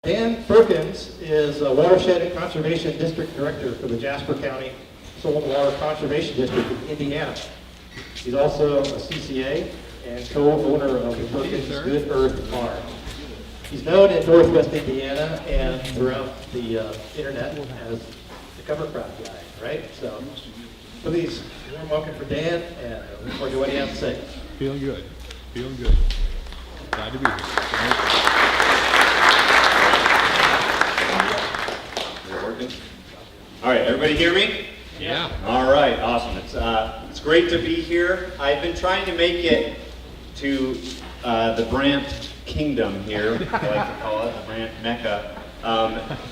Dan Perkins is a Watershed and Conservation District Director for the Jasper County Soil and Water Conservation District in Indiana. He's also a CCA and co-owner of the Perkins Good Earth Farm. He's known in Northwest Indiana and throughout the internet as the cover crop guy, right? So please, warm welcome for Dan, and look forward to what he has to say. Feeling good. Feeling good. Glad to be here. All right, everybody hear me? Yeah. All right, awesome. It's great to be here. I've been trying to make it to the Brandt kingdom here, I like to call it, the Brandt Mecca,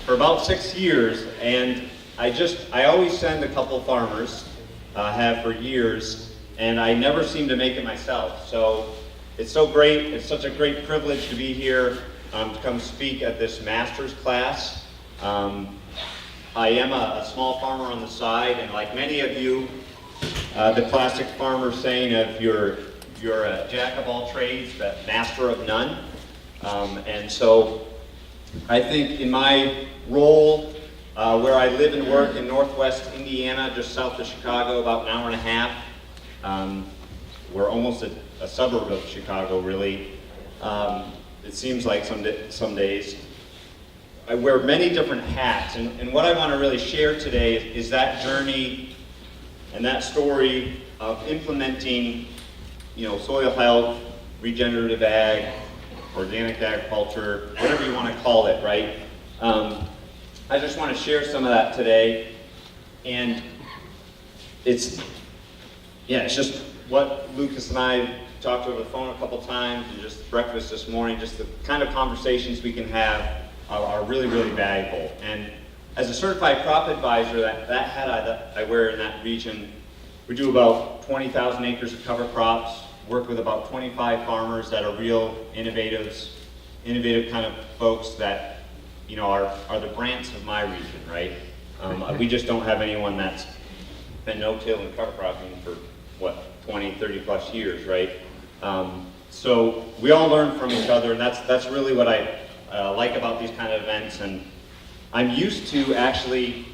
for about 6 years, and I always send a couple farmers, have for years, and I never seem to make it myself. So it's so great. It's such a great privilege to be here to come speak at this master's class. I am a small farmer on the side, and like many of you, the classic farmer saying of you're a jack of all trades, but master of none. And so I think in my role, where I live and work in Northwest Indiana, just south of Chicago, about an hour and a half, we're almost a suburb of Chicago, really. It seems like some days. I wear many different hats, and what I want to really share today is that journey and that story of implementing, soil health, regenerative ag, organic agriculture, whatever you want to call it, right? I just want to share some of that today, and it's just what Lucas and I talked over the phone a couple times, and just breakfast this morning, just the kind of conversations we can have are really, really valuable. And as a certified crop advisor, that hat I wear in that region, we do about 20,000 acres of cover crops, work with about 25 farmers that are real innovative kind of folks that, are the Brandts of my region, right? We just don't have anyone that's been no-till and cover cropping for, 20, 30 plus years, right? So we all learn from each other, and that's really what I like about these kind of events. And I'm used to actually,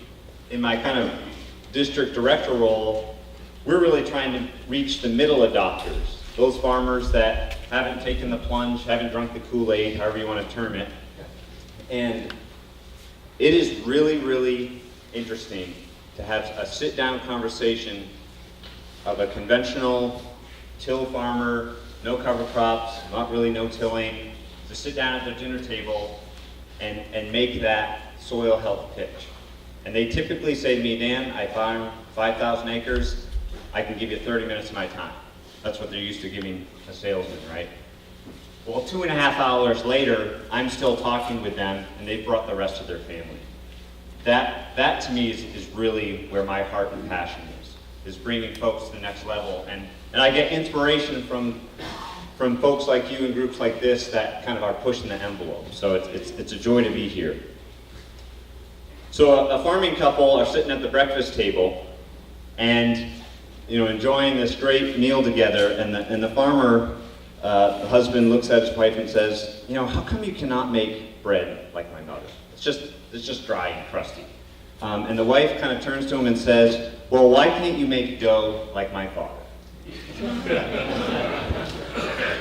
in my kind of district director role, we're really trying to reach the middle adopters, those farmers that haven't taken the plunge, haven't drunk the Kool-Aid, however you want to term it. And it is really, really interesting to have a sit-down conversation of a conventional till farmer, no cover crops, not really no-tilling, to sit down at their dinner table and make that soil health pitch. And they typically say to me, Dan, I farm 5,000 acres, I can give you 30 minutes of my time. That's what they're used to giving a salesman, right? Well, 2.5 hours later, I'm still talking with them, and they've brought the rest of their family. That to me is really where my heart and passion is bringing folks to the next level. And I get inspiration from folks like you and groups like this that kind of are pushing the envelope. So it's a joy to be here. So a farming couple are sitting at the breakfast table and enjoying this great meal together, and the farmer, the husband, looks at his wife and says, how come you cannot make bread like my mother? It's just dry and crusty. And the wife kind of turns to him and says, well, why can't you make dough like my father?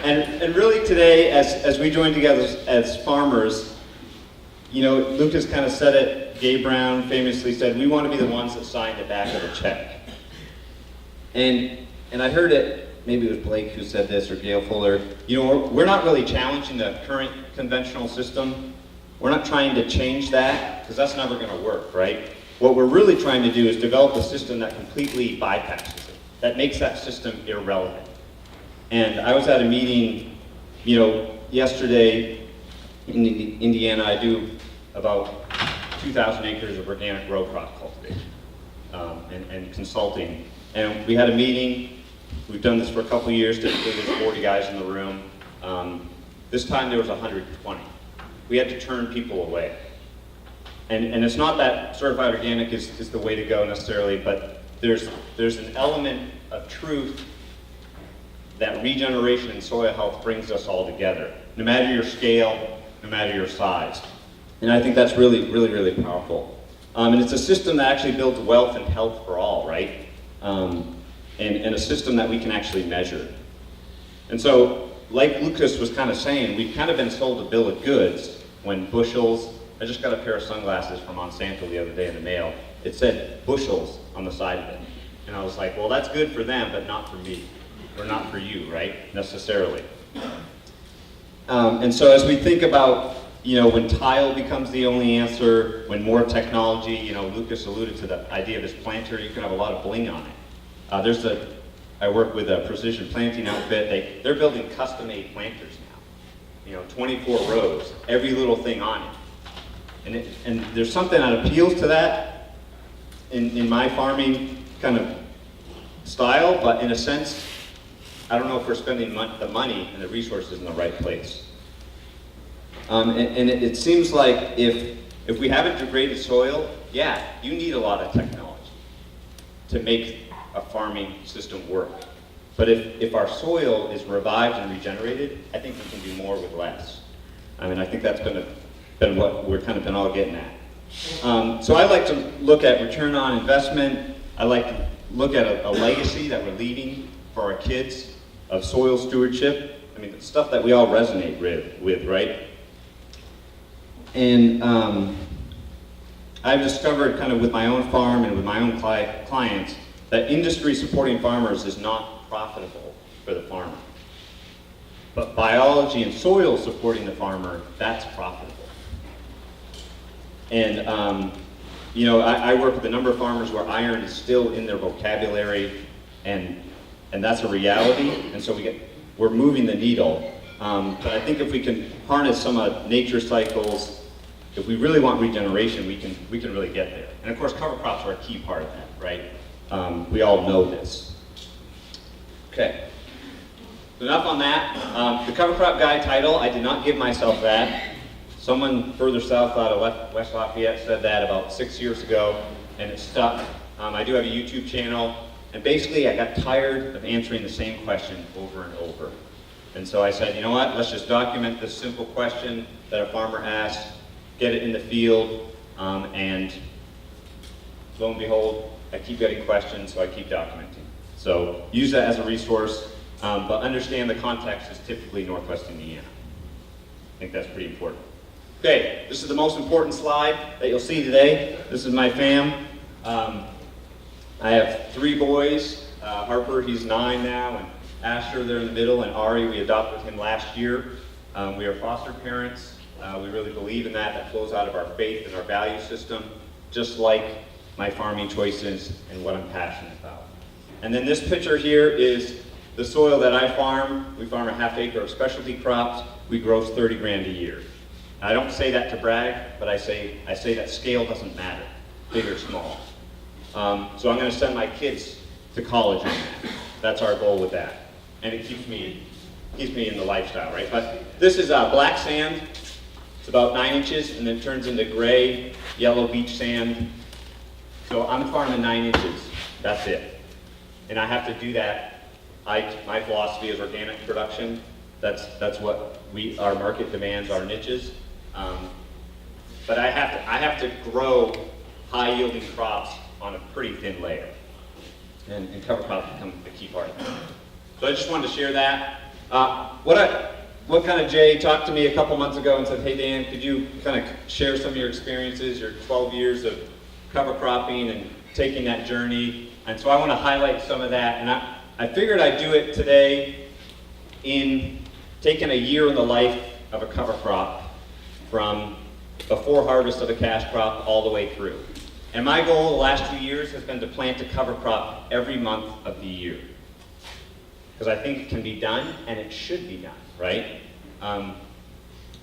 And really today, as we join together as farmers, Lucas kind of said it, Gabe Brown famously said, we want to be the ones that sign the back of the check. And I heard it, maybe it was Blake who said this, or Gail Fuller, we're not really challenging the current conventional system. We're not trying to change that, because that's never going to work, right? What we're really trying to do is develop a system that completely bypasses it, that makes that system irrelevant. And I was at a meeting, yesterday in Indiana. I do about 2,000 acres of organic row crop cultivation and consulting. And we had a meeting. We've done this for a couple of years. Typically there's 40 guys in the room. This time there was 120. We had to turn people away. And it's not that certified organic is the way to go necessarily, but there's an element of truth that regeneration and soil health brings us all together, no matter your scale, no matter your size. And I think that's really, really, really powerful. And it's a system that actually builds wealth and health for all, right? And a system that we can actually measure. And so, like Lucas was kind of saying, we've kind of been sold a bill of goods when bushels. I just got a pair of sunglasses from Monsanto the other day in the mail. It said bushels on the side of it. And I was like, well, that's good for them, but not for me, or not for you, right, necessarily. And so as we think about, when tile becomes the only answer, when more technology, Lucas alluded to the idea of this planter, you can have a lot of bling on it. I work with a precision planting outfit. They're building custom-made planters now. 24 rows, every little thing on it. And there's something that appeals to that in my farming kind of style, but in a sense, I don't know if we're spending the money and the resources in the right place. It seems like if we haven't degraded soil, yeah, you need a lot of technology to make a farming system work. But if our soil is revived and regenerated, I think we can do more with less. I think that's been what we're kind of been all getting at. So I like to look at return on investment. I like to look at a legacy that we're leaving for our kids of soil stewardship. Stuff that we all resonate with, right? And I've discovered kind of with my own farm and with my own clients that industry supporting farmers is not profitable for the farmer. But biology and soil supporting the farmer, that's profitable. And I work with a number of farmers where iron is still in their vocabulary, and that's a reality. And so we're moving the needle. But I think if we can harness some of nature cycles, if we really want regeneration, we can really get there. And of course, cover crops are a key part of that, right? We all know this. Okay. So enough on that. The cover crop guy title, I did not give myself that. Someone further south out of West Lafayette said that about 6 years ago, and it stuck. I do have a YouTube channel, and basically I got tired of answering the same question over and over. And so I said, you know what, let's just document this simple question that a farmer asked, get it in the field, and lo and behold, I keep getting questions, so I keep documenting. So use that as a resource, but understand the context is typically Northwest Indiana. I think that's pretty important. Okay, this is the most important slide that you'll see today. This is my fam. I have 3 boys. Harper, he's 9 now, and Asher, they're in the middle, and Ari, we adopted him last year. We are foster parents. We really believe in that. That flows out of our faith and our value system, just like my farming choices and what I'm passionate about. And then this picture here is the soil that I farm. We farm a ½ acre of specialty crops. We gross 30 grand a year. I don't say that to brag, but I say that scale doesn't matter, big or small. So I'm going to send my kids to college on that. That's our goal with that. And it keeps me in the lifestyle, right? But this is black sand. It's about 9 inches, and then it turns into gray, yellow beach sand. So I'm farming 9 inches. That's it. And I have to do that. My philosophy is organic production. That's what our market demands, our niches. But I have to grow high-yielding crops on a pretty thin layer. And cover crops become a key part of that. So I just wanted to share that. Jay talked to me a couple months ago and said, hey Dan, could you kind of share some of your experiences, your 12 years of cover cropping and taking that journey? And so I want to highlight some of that. And I figured I'd do it today in taking a year in the life of a cover crop from before harvest of a cash crop all the way through. And my goal the last 2 years has been to plant a cover crop every month of the year. Because I think it can be done, and it should be done, right?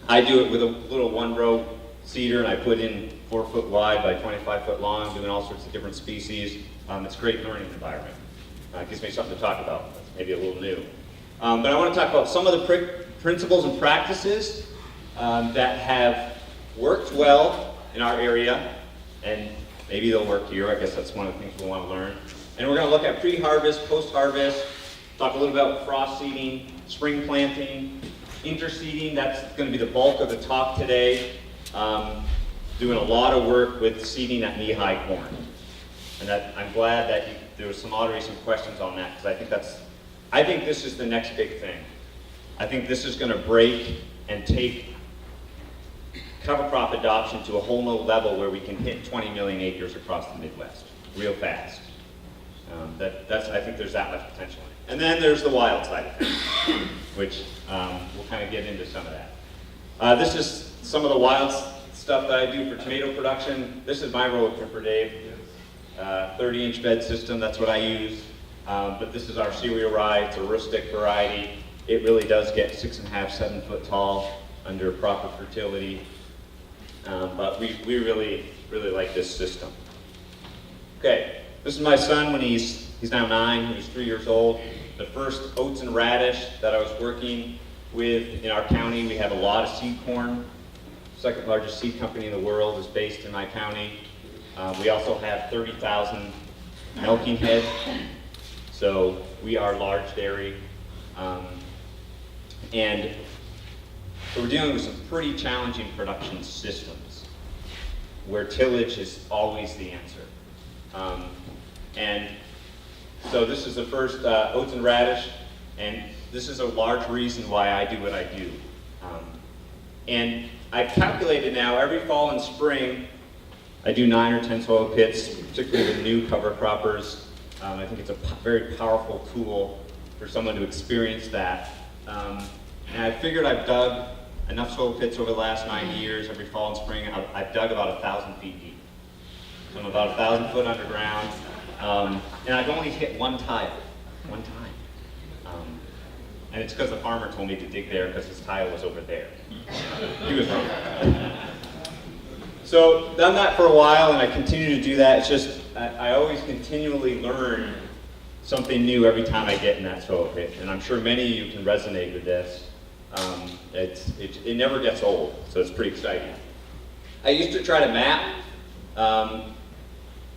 I do it with a little 1-row cedar, and I put in 4 foot wide by 25 foot long, doing all sorts of different species. It's a great learning environment. It gives me something to talk about. That's maybe a little new. But I want to talk about some of the principles and practices that have worked well in our area, and maybe they'll work here. I guess that's one of the things we want to learn. And we're going to look at pre-harvest, post-harvest, talk a little about frost seeding, spring planting, interseeding. That's going to be the bulk of the talk today. doing a lot of work with seeding that knee-high corn. And I'm glad that there was already some questions on that, because I think this is the next big thing. I think this is going to break and take cover crop adoption to a whole new level where we can hit 20 million acres across the Midwest real fast. I think there's that much potential in it. And then there's the wild side of things, which we'll kind of get into some of that. This is some of the wild stuff that I do for tomato production. This is my roller clipper, Dave. 30-inch bed system, that's what I use. But this is our cereal rye. It's a rustic variety. It really does get 6.5, 7 foot tall under proper fertility. But we really like this system. Okay, this is my son when he's now 9, he's 3 years old. The first oats and radish that I was working with in our county, we have a lot of seed corn. Second largest seed company in the world is based in my county. We also have 30,000 milking head, so we are large dairy. And so we're dealing with some pretty challenging production systems where tillage is always the answer. And so this is the first oats and radish, and this is a large reason why I do what I do. And I've calculated now every fall and spring, I do 9 or 10 soil pits, particularly with new cover croppers. I think it's a very powerful tool for someone to experience that. And I figured I've dug enough soil pits over the last 9 years, every fall and spring. I've dug about 1,000 feet deep. So I'm about 1,000 foot underground. And I've only hit one tile, one time. And it's because the farmer told me to dig there because his tile was over there. He was wrong. So done that for a while, and I continue to do that. It's just, I always continually learn something new every time I get in that soil pit. And I'm sure many of you can resonate with this. It never gets old, so it's pretty exciting. I used to try to map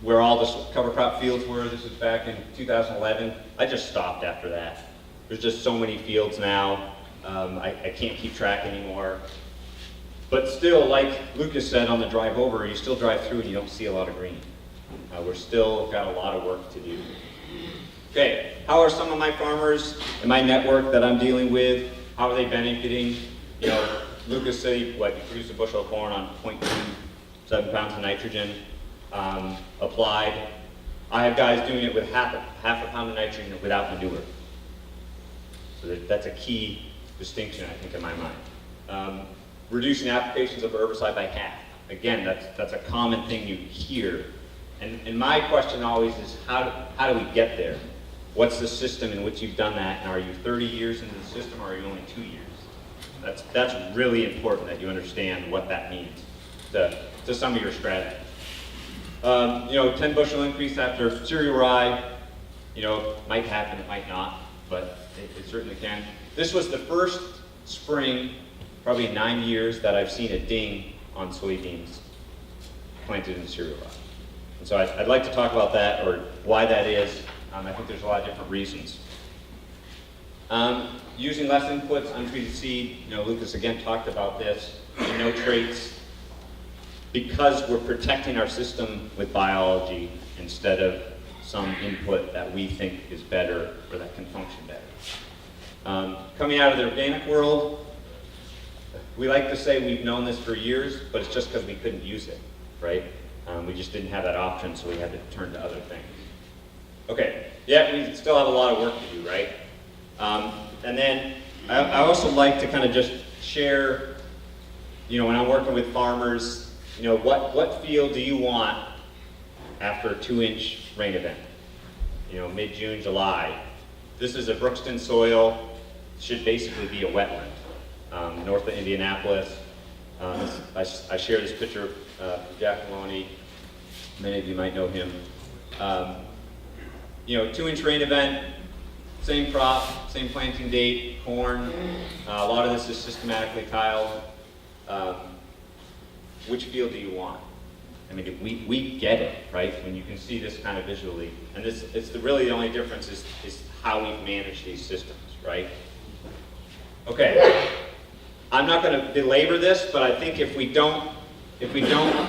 where all the cover crop fields were. This was back in 2011. I just stopped after that. There's just so many fields now. I can't keep track anymore. But still, like Lucas said on the drive over, you still drive through and you don't see a lot of green. We're still got a lot of work to do. Okay, how are some of my farmers in my network that I'm dealing with? How are they benefiting? You know, Lucas said he produced a bushel of corn on 0.27 pounds of nitrogen applied. I have guys doing it with half a pound of nitrogen without manure. So that's a key distinction, I think, in my mind. Reducing applications of herbicide by half. Again, that's a common thing you hear. And my question always is, how do we get there? What's the system in which you've done that? And are you 30 years into the system, or are you only 2 years? That's really important that you understand what that means to some of your strategies. 10 bushel increase after cereal rye, might happen, it might not, but it certainly can. This was the first spring, probably in 9 years, that I've seen a ding on soybeans planted in cereal rye. And so I'd like to talk about that, or why that is. I think there's a lot of different reasons. Using less inputs, untreated seed, Lucas again talked about this, no traits, because we're protecting our system with biology instead of some input that we think is better or that can function better. Coming out of the organic world, we like to say we've known this for years, but it's just because we couldn't use it, right? We just didn't have that option, so we had to turn to other things. Okay, yeah, we still have a lot of work to do, right? And then I also like to kind of just share, when I'm working with farmers, what field do you want after a 2-inch rain event? Mid-June, July. This is a Brookston soil, should basically be a wetland, north of Indianapolis. I share this picture of Jack Maloney. Many of you might know him. 2-inch rain event, same crop, same planting date, corn. A lot of this is systematically tiled. Which field do you want? I mean, we get it, right? When you can see this kind of visually. And really the only difference is how we manage these systems, right? Okay, I'm not going to belabor this, but I think if we don't if we don't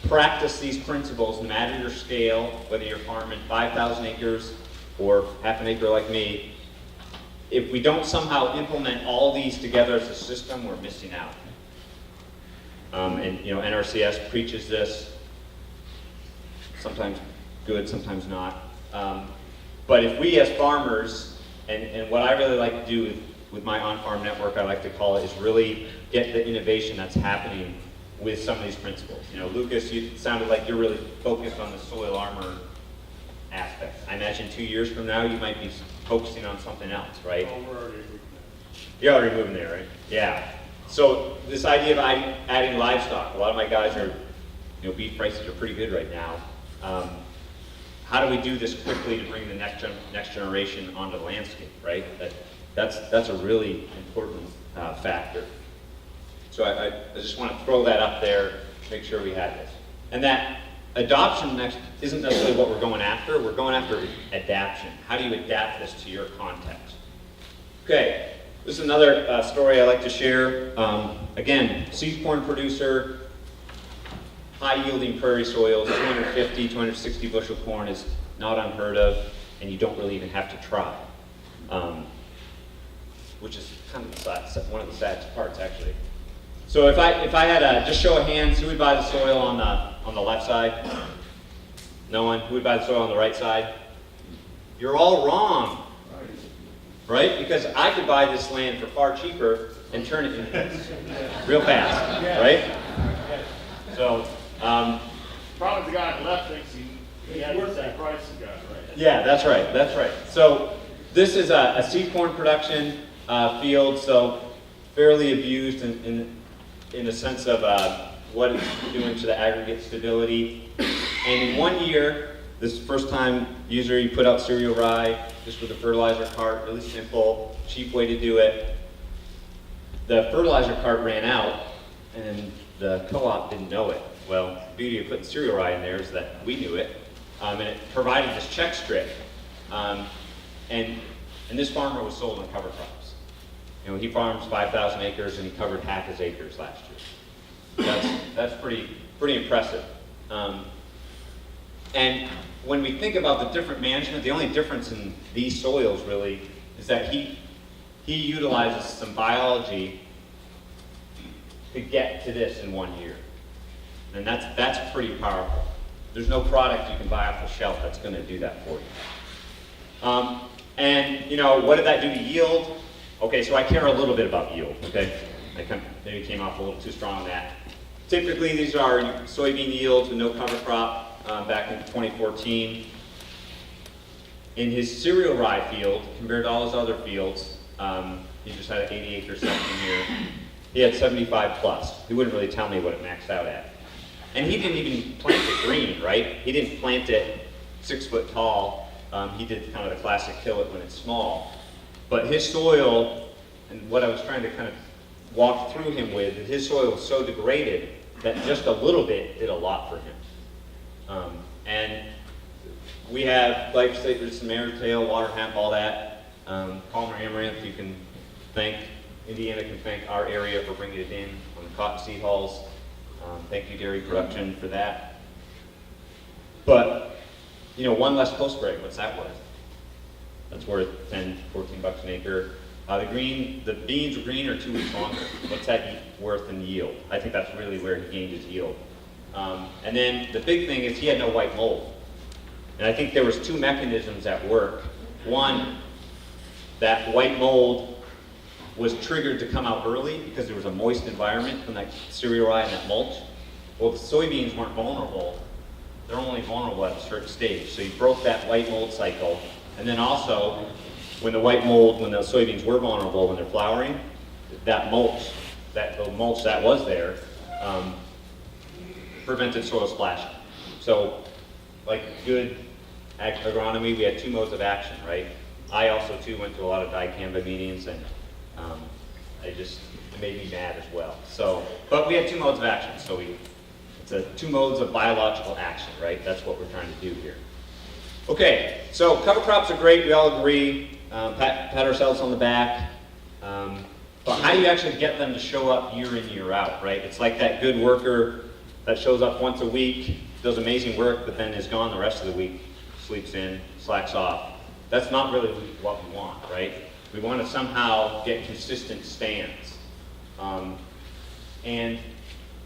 practice these principles, no matter your scale, whether you're farming 5,000 acres or half an acre like me, if we don't somehow implement all these together as a system, we're missing out. And NRCS preaches this, sometimes good, sometimes not. But if we as farmers, and what I really like to do with my on-farm network, I like to call it, is really get the innovation that's happening with some of these principles. Lucas, you sounded like you're really focused on the soil armor aspect. I imagine 2 years from now you might be focusing on something else, right? Oh, we're already moving You're already moving there, right? Yeah. So this idea of adding livestock, a lot of my guys are, beef prices are pretty good right now. How do we do this quickly to bring the next generation onto the landscape, right? That's a really important factor. So I just want to throw that up there, make sure we have this. And that adoption next isn't necessarily what we're going after. We're going after adaption. How do you adapt this to your context? Okay, this is another story I like to share. Again, seed corn producer, high yielding prairie soils, 250, 260 bushel corn is not unheard of, and you don't really even have to try. Which is kind of one of the saddest parts, actually. So if I had just show of hands, who would buy the soil on the left side? No one. Who would buy the soil on the right side? You're all wrong, right? Because I could buy this land for far cheaper and turn it into real fast, right? So, Probably the guy on the left thinks he had the same price as the guy, right? yeah, that's right. That's right. So this is a seed corn production field, so fairly abused in the sense of what it's doing to the aggregate stability. And in 1 year, this is the first time user you put out cereal rye, just with a fertilizer cart, really simple, cheap way to do it. The fertilizer cart ran out, and the co-op didn't know it. Well, the beauty of putting cereal rye in there is that we knew it, and it provided this check strip. And this farmer was sold on cover crops. He farms 5,000 acres, and he covered half his acres last year. That's pretty impressive. And when we think about the different management, the only difference in these soils really is that he utilizes some biology to get to this in 1 year. And that's pretty powerful. There's no product you can buy off the shelf that's going to do that for you. And what did that do to yield? Okay, so I care a little bit about yield, okay? I maybe came off a little too strong on that. Typically, these are soybean yields with no cover crop back in 2014. In his cereal rye field, compared to all his other fields, he just had an 80 acre section here. He had 75 plus. He wouldn't really tell me what it maxed out at. And he didn't even plant it green, right? He didn't plant it 6 foot tall. He did kind of the classic kill it when it's small. But his soil, and what I was trying to kind of walk through him with, his soil was so degraded that just a little bit did a lot for him. And we have glyphosate, some Maritale, water hemp, all that. Palmer amaranth, you can thank, Indiana can thank our area for bringing it in on the cottonseed hulls. Thank you, dairy production, for that. But, one less post-spray, what's that worth? That's worth 10, 14 bucks an acre. The beans green are 2 weeks longer. What's that worth in yield? I think that's really where he gained his yield. And then the big thing is he had no white mold. And I think there was 2 mechanisms at work. One, that white mold was triggered to come out early because there was a moist environment from that cereal rye and that mulch. Well, the soybeans weren't vulnerable. They're only vulnerable at a certain stage. So you broke that white mold cycle. And then also, when the soybeans were vulnerable when they're flowering, the mulch that was there prevented soil splashing. So, like good agronomy, we had 2 modes of action, right? I also too went to a lot of dicamba meetings, and it made me mad as well. So, but we had 2 modes of action. So it's 2 modes of biological action, right? That's what we're trying to do here. Okay, so cover crops are great. We all agree. Pat ourselves on the back. But how do you actually get them to show up year in, year out, right? It's like that good worker that shows up once a week, does amazing work, but then is gone the rest of the week, sleeps in, slacks off. That's not really what we want, right? We want to somehow get consistent stands. And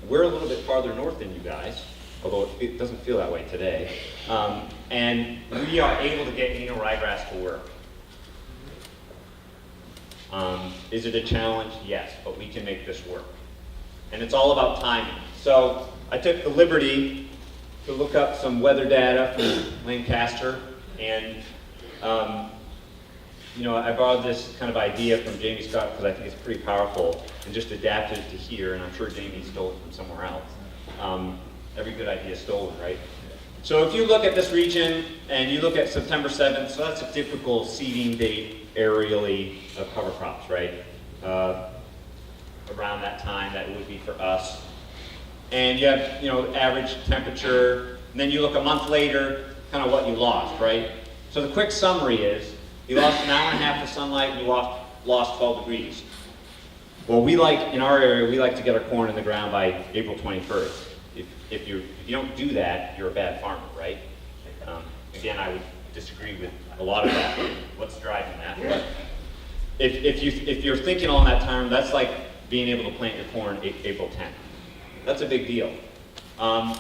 we're a little bit farther north than you guys, although it doesn't feel that way today. And we are able to get anal ryegrass to work. Is it a challenge? Yes, but we can make this work. And it's all about timing. So I took the liberty to look up some weather data from Lancaster, and I borrowed this kind of idea from Jamie Scott because I think it's pretty powerful, and just adapted it to here, and I'm sure Jamie stole it from somewhere else. Every good idea is stolen, right? So if you look at this region, and you look at September 7th, so that's a typical seeding date aerially of cover crops, right? Around that time, that would be for us. And you have, average temperature, and then you look a month later, kind of what you lost, right? So the quick summary is, you lost an hour and a half of sunlight, and you lost 12 degrees. Well, in our area, we like to get our corn in the ground by April 21st. If you don't do that, you're a bad farmer, right? Again, I would disagree with a lot of that. What's driving that? But if you're thinking on that term, that's like being able to plant your corn April 10th. That's a big deal. I'm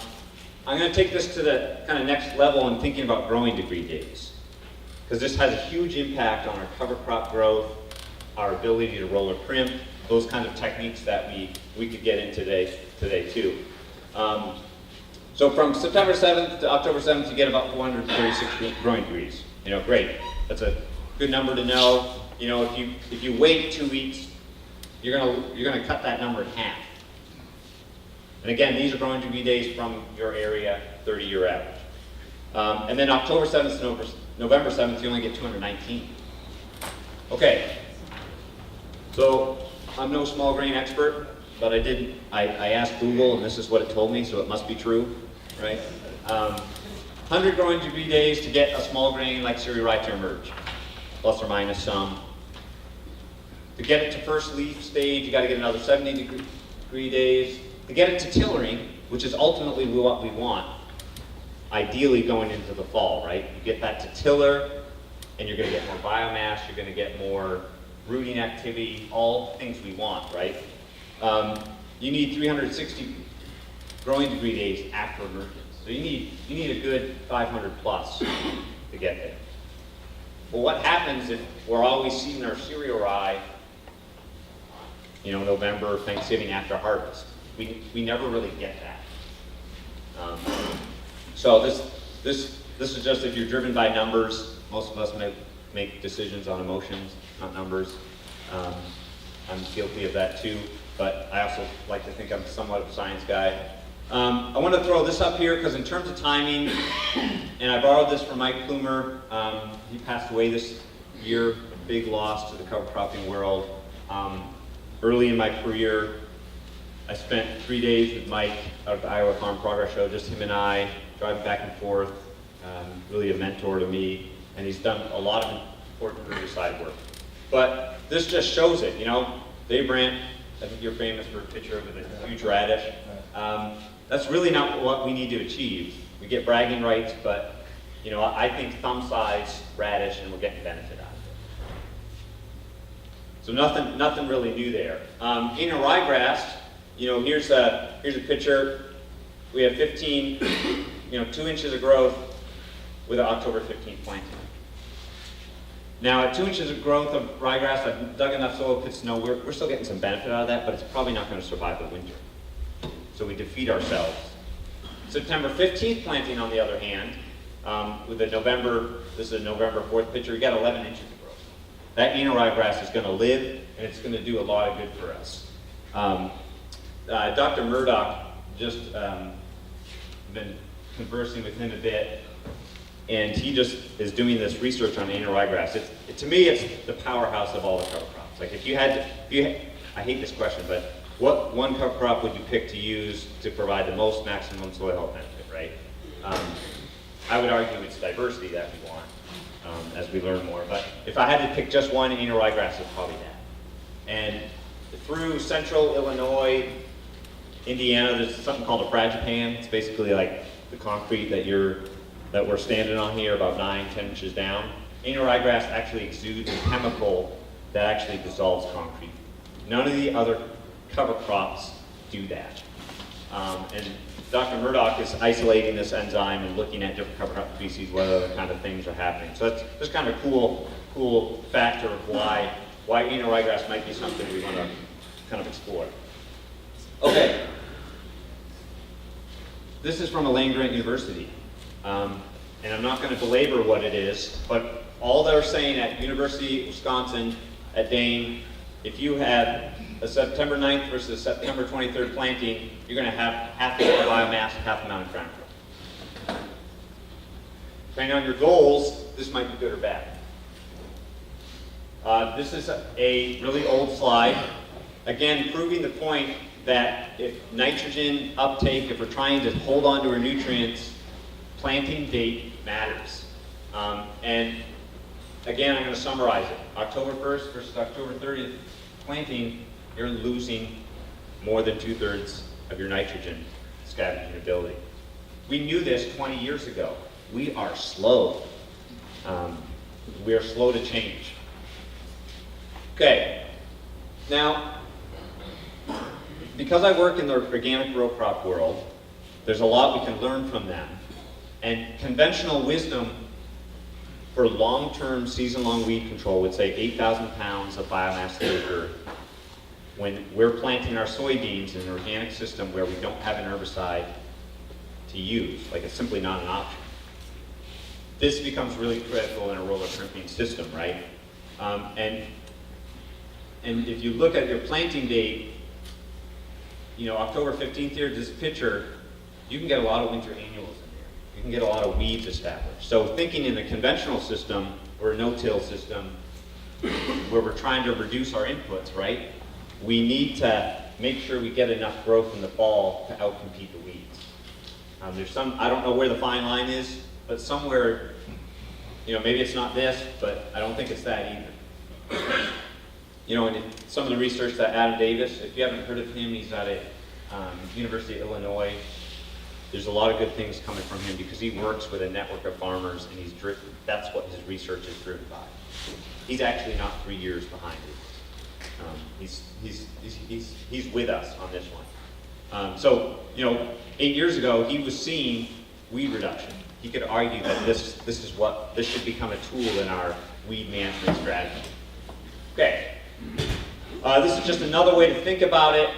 going to take this to the kind of next level in thinking about growing degree days, because this has a huge impact on our cover crop growth, our ability to roller primp, those kind of techniques that we could get in today too. So from September 7th to October 7th, you get about 436 growing degrees. Great. That's a good number to know. If you wait 2 weeks, you're gonna cut that number in half. And again, these are growing degree days from your area, 30-year average. And then October 7th to November 7th, you only get 219. Okay. So I'm no small grain expert, but I asked Google, and this is what it told me, so it must be true, right? 100 growing degree days to get a small grain like cereal rye to emerge, plus or minus some. To get it to first leaf stage, you got to get another 70 degree days. To get it to tillering, which is ultimately what we want, ideally going into the fall, right? You get that to tiller, and you're going to get more biomass, you're going to get more rooting activity, all things we want, right? You need 360 growing degree days after emergence. So you need a good 500 plus to get there. Well, what happens if we're always seeding our cereal rye, November, Thanksgiving after harvest? We never really get that. So this is just if you're driven by numbers. Most of us make decisions on emotions, not numbers. I'm guilty of that too, but I also like to think I'm somewhat of a science guy. I want to throw this up here because in terms of timing, and I borrowed this from Mike Plumer. He passed away this year, a big loss to the cover cropping world. Early in my career, I spent 3 days with Mike out at the Iowa Farm Progress Show, just him and I, driving back and forth. Really a mentor to me, and he's done a lot of important herbicide work. But this just shows it, Dave Brandt, I think you're famous for a picture of the huge radish. That's really not what we need to achieve. We get bragging rights, but I think thumb-size radish, and we're getting benefit out of it. So nothing really new there. In a ryegrass, here's a picture. We have 15, 2 inches of growth with an October 15th planting. Now at 2 inches of growth of ryegrass, I've dug enough soil pits to know we're still getting some benefit out of that, but it's probably not going to survive the winter. So we defeat ourselves. September 15th planting, on the other hand, with this is a November 4th picture, you got 11 inches of growth. That anal ryegrass is going to live, and it's going to do a lot of good for us. Dr. Murdoch, just been conversing with him a bit, and he just is doing this research on anal ryegrass. To me, it's the powerhouse of all the cover crops. Like I hate this question, but what one cover crop would you pick to use to provide the most maximum soil health benefit, right? I would argue it's diversity that we want as we learn more. But if I had to pick just one, anal ryegrass is probably that. And through central Illinois, Indiana, there's something called a fragipan. It's basically like the concrete that we're standing on here, about 9-10 inches down. Annual ryegrass actually exudes a chemical that actually dissolves concrete. None of the other cover crops do that. And Dr. Murdoch is isolating this enzyme and looking at different cover crop species, what other kind of things are happening. So that's just kind of a cool factor of why annual ryegrass might be something we want to kind of explore. Okay. This is from a land-grant university. And I'm not going to belabor what it is, but all they're saying at University of Wisconsin at Dane, if you had a September 9th versus September 23rd planting, you're going to have half the biomass, half the amount of crown growth. Depending on your goals, this might be good or bad. This is a really old slide. Again, proving the point that if nitrogen uptake, if we're trying to hold on to our nutrients, planting date matters. And again, I'm going to summarize it. October 1st versus October 30th planting, you're losing more than 2/3 of your nitrogen scavenging ability. We knew this 20 years ago. We are slow. We are slow to change. Okay. Now, because I work in the organic row crop world, there's a lot we can learn from them. And conventional wisdom for long-term season-long weed control would say 8,000 pounds of biomass per acre. When we're planting our soybeans in an organic system where we don't have an herbicide to use, like it's simply not an option. This becomes really critical in a roller crimping system, right? And if you look at your planting date, October 15th here, this picture, you can get a lot of winter annuals in there. You can get a lot of weeds established. So thinking in a conventional system or a no-till system where we're trying to reduce our inputs, right? We need to make sure we get enough growth in the fall to outcompete the weeds. There's I don't know where the fine line is, but somewhere, maybe it's not this, but I don't think it's that either. And some of the research that Adam Davis, if you haven't heard of him, he's at a University of Illinois. There's a lot of good things coming from him because he works with a network of farmers, and that's what his research is driven by. He's actually not 3 years behind it. He's with us on this one. So 8 years ago, he was seeing weed reduction. He could argue that this should become a tool in our weed management strategy. Okay. This is just another way to think about it.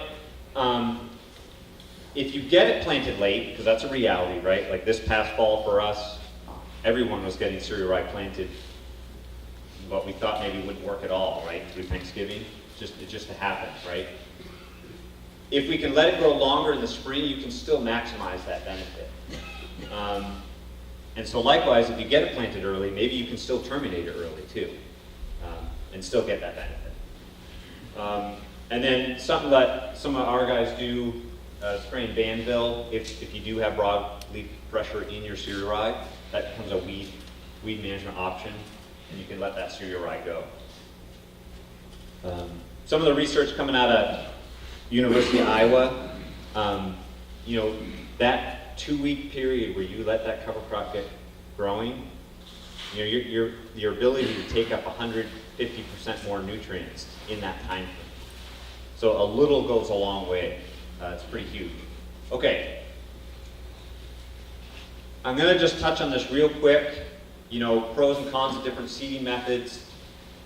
If you get it planted late, because that's a reality, right? Like this past fall for us, everyone was getting cereal rye planted, but we thought maybe it wouldn't work at all, right? Through Thanksgiving, it just happened, right? If we can let it grow longer in the spring, you can still maximize that benefit. And so likewise, if you get it planted early, maybe you can still terminate it early too, and still get that benefit. And then something that some of our guys do, spraying Banville, if you do have broadleaf pressure in your cereal rye, that becomes a weed management option, and you can let that cereal rye go. Some of the research coming out of University of Iowa, that 2-week period where you let that cover crop get growing, your ability to take up 150% more nutrients in that time frame. So a little goes a long way. It's pretty huge. Okay. I'm going to just touch on this real quick. Pros and cons of different seeding methods.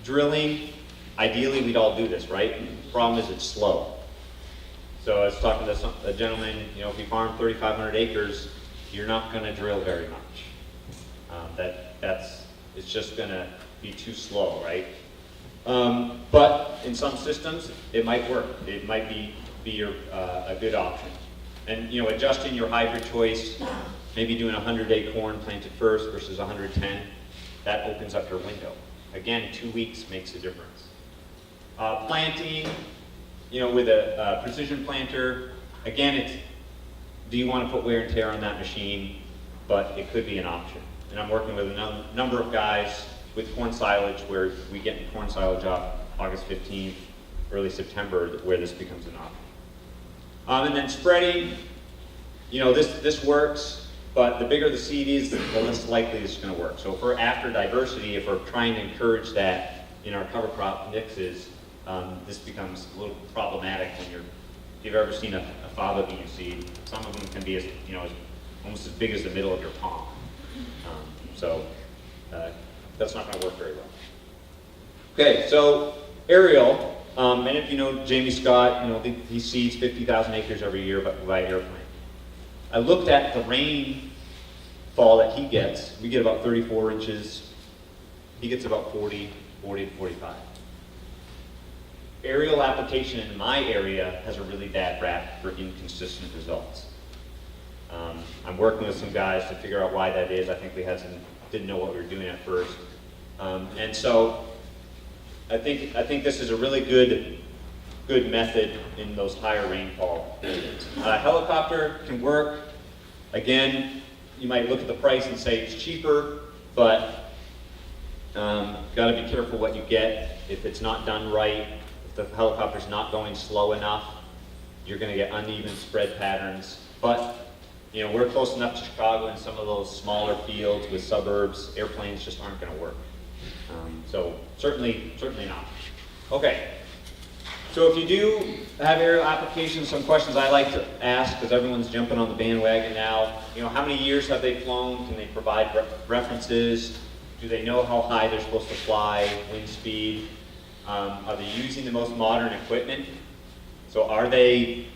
Drilling, ideally we'd all do this, right? The problem is it's slow. So I was talking to a gentleman, if you farm 3,500 acres, you're not going to drill very much. It's just going to be too slow, right? But in some systems, it might work. It might be a good option. And adjusting your hybrid choice, maybe doing 100-day corn planted first versus 110, that opens up your window. Again, 2 weeks makes a difference. Planting, with a precision planter, again, do you want to put wear and tear on that machine? But it could be an option. And I'm working with a number of guys with corn silage where we get corn silage off August 15th, early September where this becomes an option. And then spreading, this works, but the bigger the seed is, the less likely it's going to work. So if we're after diversity, if we're trying to encourage that in our cover crop mixes, this becomes a little problematic when if you've ever seen a fava bean seed, some of them can be almost as big as the middle of your palm. That's not going to work very well. Okay, so aerial, many of you know Jamie Scott, he seeds 50,000 acres every year by airplane. I looked at the rainfall that he gets. We get about 34 inches. He gets about 40 to 45. Aerial application in my area has a really bad rap for inconsistent results. I'm working with some guys to figure out why that is. I think we didn't know what we were doing at first. And so I think this is a really good method in those higher rainfall areas. Helicopter can work. Again, you might look at the price and say it's cheaper, but got to be careful what you get. If it's not done right, if the helicopter's not going slow enough, you're going to get uneven spread patterns. But we're close enough to Chicago, and some of those smaller fields with suburbs, airplanes just aren't going to work. So certainly not. Okay. So if you do have aerial applications, some questions I like to ask, because everyone's jumping on the bandwagon now. How many years have they flown? Can they provide references? Do they know how high they're supposed to fly, wind speed? Are they using the most modern equipment? So are they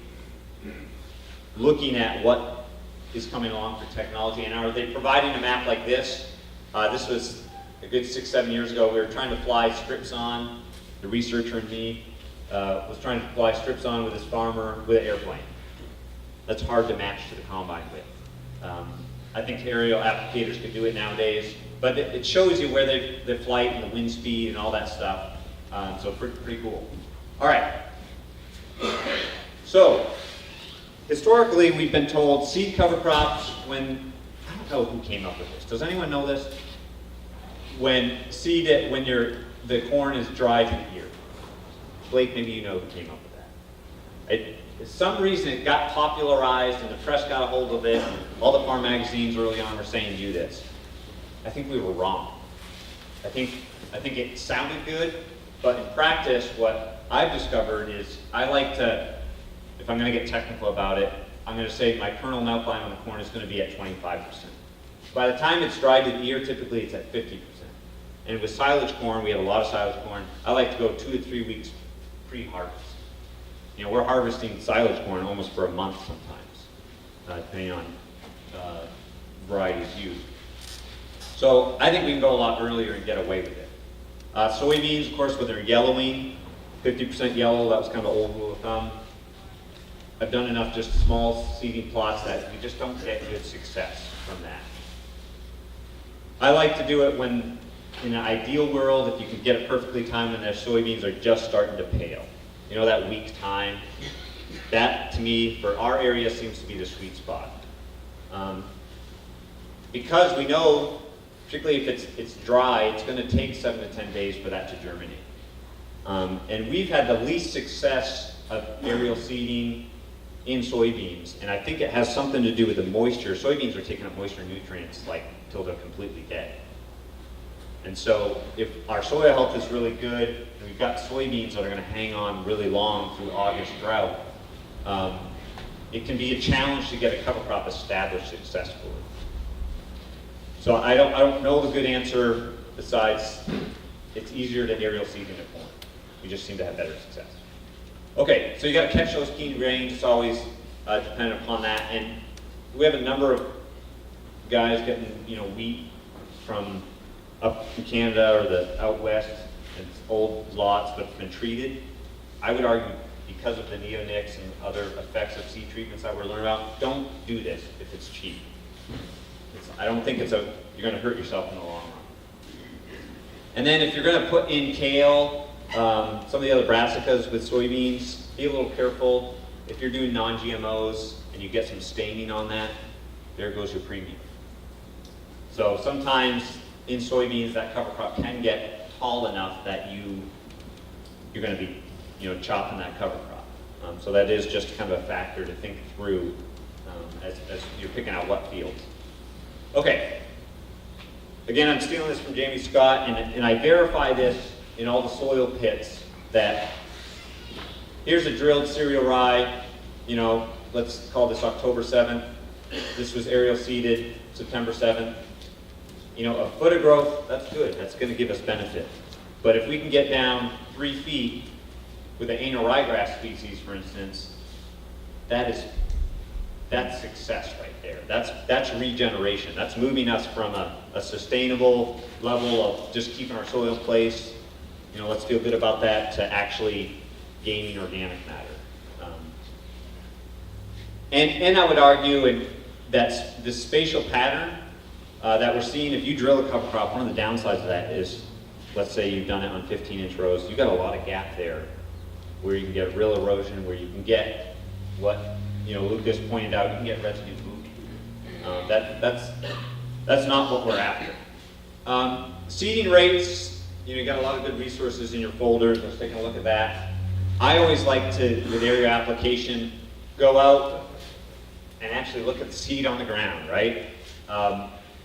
looking at what is coming along for technology, and are they providing a map like this? This was a good 6-7 years ago. We were trying to fly strips on. The researcher and me was trying to fly strips on with this farmer with an airplane. That's hard to match to the combine with. I think aerial applicators could do it nowadays, but it shows you where the flight and the wind speed and all that stuff. So pretty cool. All right. So historically, we've been told seed cover crops I don't know who came up with this. Does anyone know this? When the corn is dry to the ear. Blake, maybe you know who came up with that. For some reason, it got popularized, and the press got a hold of it. All the farm magazines early on were saying do this. I think we were wrong. I think it sounded good, but in practice, what I've discovered is I like to, if I'm going to get technical about it, I'm going to say my kernel melt line on the corn is going to be at 25%. By the time it's dried to the ear, typically it's at 50%. And with silage corn, we have a lot of silage corn. I like to go 2 to 3 weeks pre-harvest. We're harvesting silage corn almost for a month sometimes, depending on varieties used. So I think we can go a lot earlier and get away with it. Soybeans, of course, when they're yellowing, 50% yellow, that was kind of an old rule of thumb. I've done enough just small seeding plots that you just don't get good success from that. I like to do it when, in an ideal world, if you can get it perfectly timed when their soybeans are just starting to pale. That week time. That, to me, for our area, seems to be the sweet spot. Because we know, particularly if it's dry, it's going to take 7 to 10 days for that to germinate. And we've had the least success of aerial seeding in soybeans, and I think it has something to do with the moisture. Soybeans are taking up moisture nutrients till they're completely dead. And so if our soil health is really good, and we've got soybeans that are going to hang on really long through August drought, it can be a challenge to get a cover crop established successfully. So I don't know the good answer besides it's easier to aerial seed than corn. We just seem to have better success. Okay, so you got to catch those keen grains. It's always dependent upon that, and we have a number of guys getting wheat from up in Canada or the out west. It's old lots that have been treated. I would argue because of the neonics and other effects of seed treatments that we're learning about, don't do this if it's cheap. I don't think you're going to hurt yourself in the long run. And then if you're going to put in kale, some of the other brassicas with soybeans, be a little careful. If you're doing non-GMOs and you get some staining on that, there goes your premium. So sometimes in soybeans, that cover crop can get tall enough that you're going to be chopping that cover crop. So that is just kind of a factor to think through as you're picking out what fields. Okay. Again, I'm stealing this from Jamie Scott, and I verify this in all the soil pits that here's a drilled cereal rye, let's call this October 7th. This was aerial seeded September 7th. A foot of growth, that's good. That's going to give us benefit. But if we can get down 3 feet with an annual ryegrass species, for instance, that's success right there. That's regeneration. That's moving us from a sustainable level of just keeping our soil in place. Let's feel good about that to actually gaining organic matter. And I would argue that this spatial pattern that we're seeing, if you drill a cover crop, one of the downsides of that is, let's say you've done it on 15-inch rows, you've got a lot of gap there where you can get real erosion, where you can get what Lucas pointed out, you can get residue moving. That's not what we're after. Seeding rates, you got a lot of good resources in your folders. Let's take a look at that. I always like to, with area application, go out and actually look at the seed on the ground, right?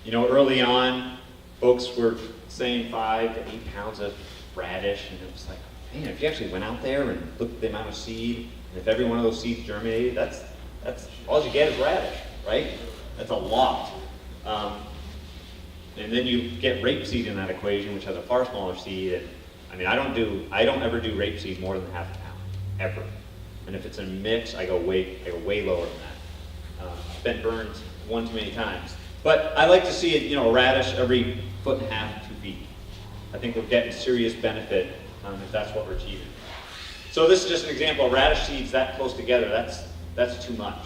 Early on, folks were saying 5 to 8 pounds of radish, and it was like, man, if you actually went out there and looked at the amount of seed, and if every one of those seeds germinated, that's all you get is radish, right? That's a lot. And then you get rapeseed in that equation, which has a far smaller seed. And I don't ever do rapeseed more than half a pound, ever. And if it's a mix, I go way lower than that. I've been burned one too many times. But I like to see it, a radish every 1.5 to 2 feet. I think we're getting serious benefit if that's what we're achieving. So this is just an example of radish seeds that close together. That's too much.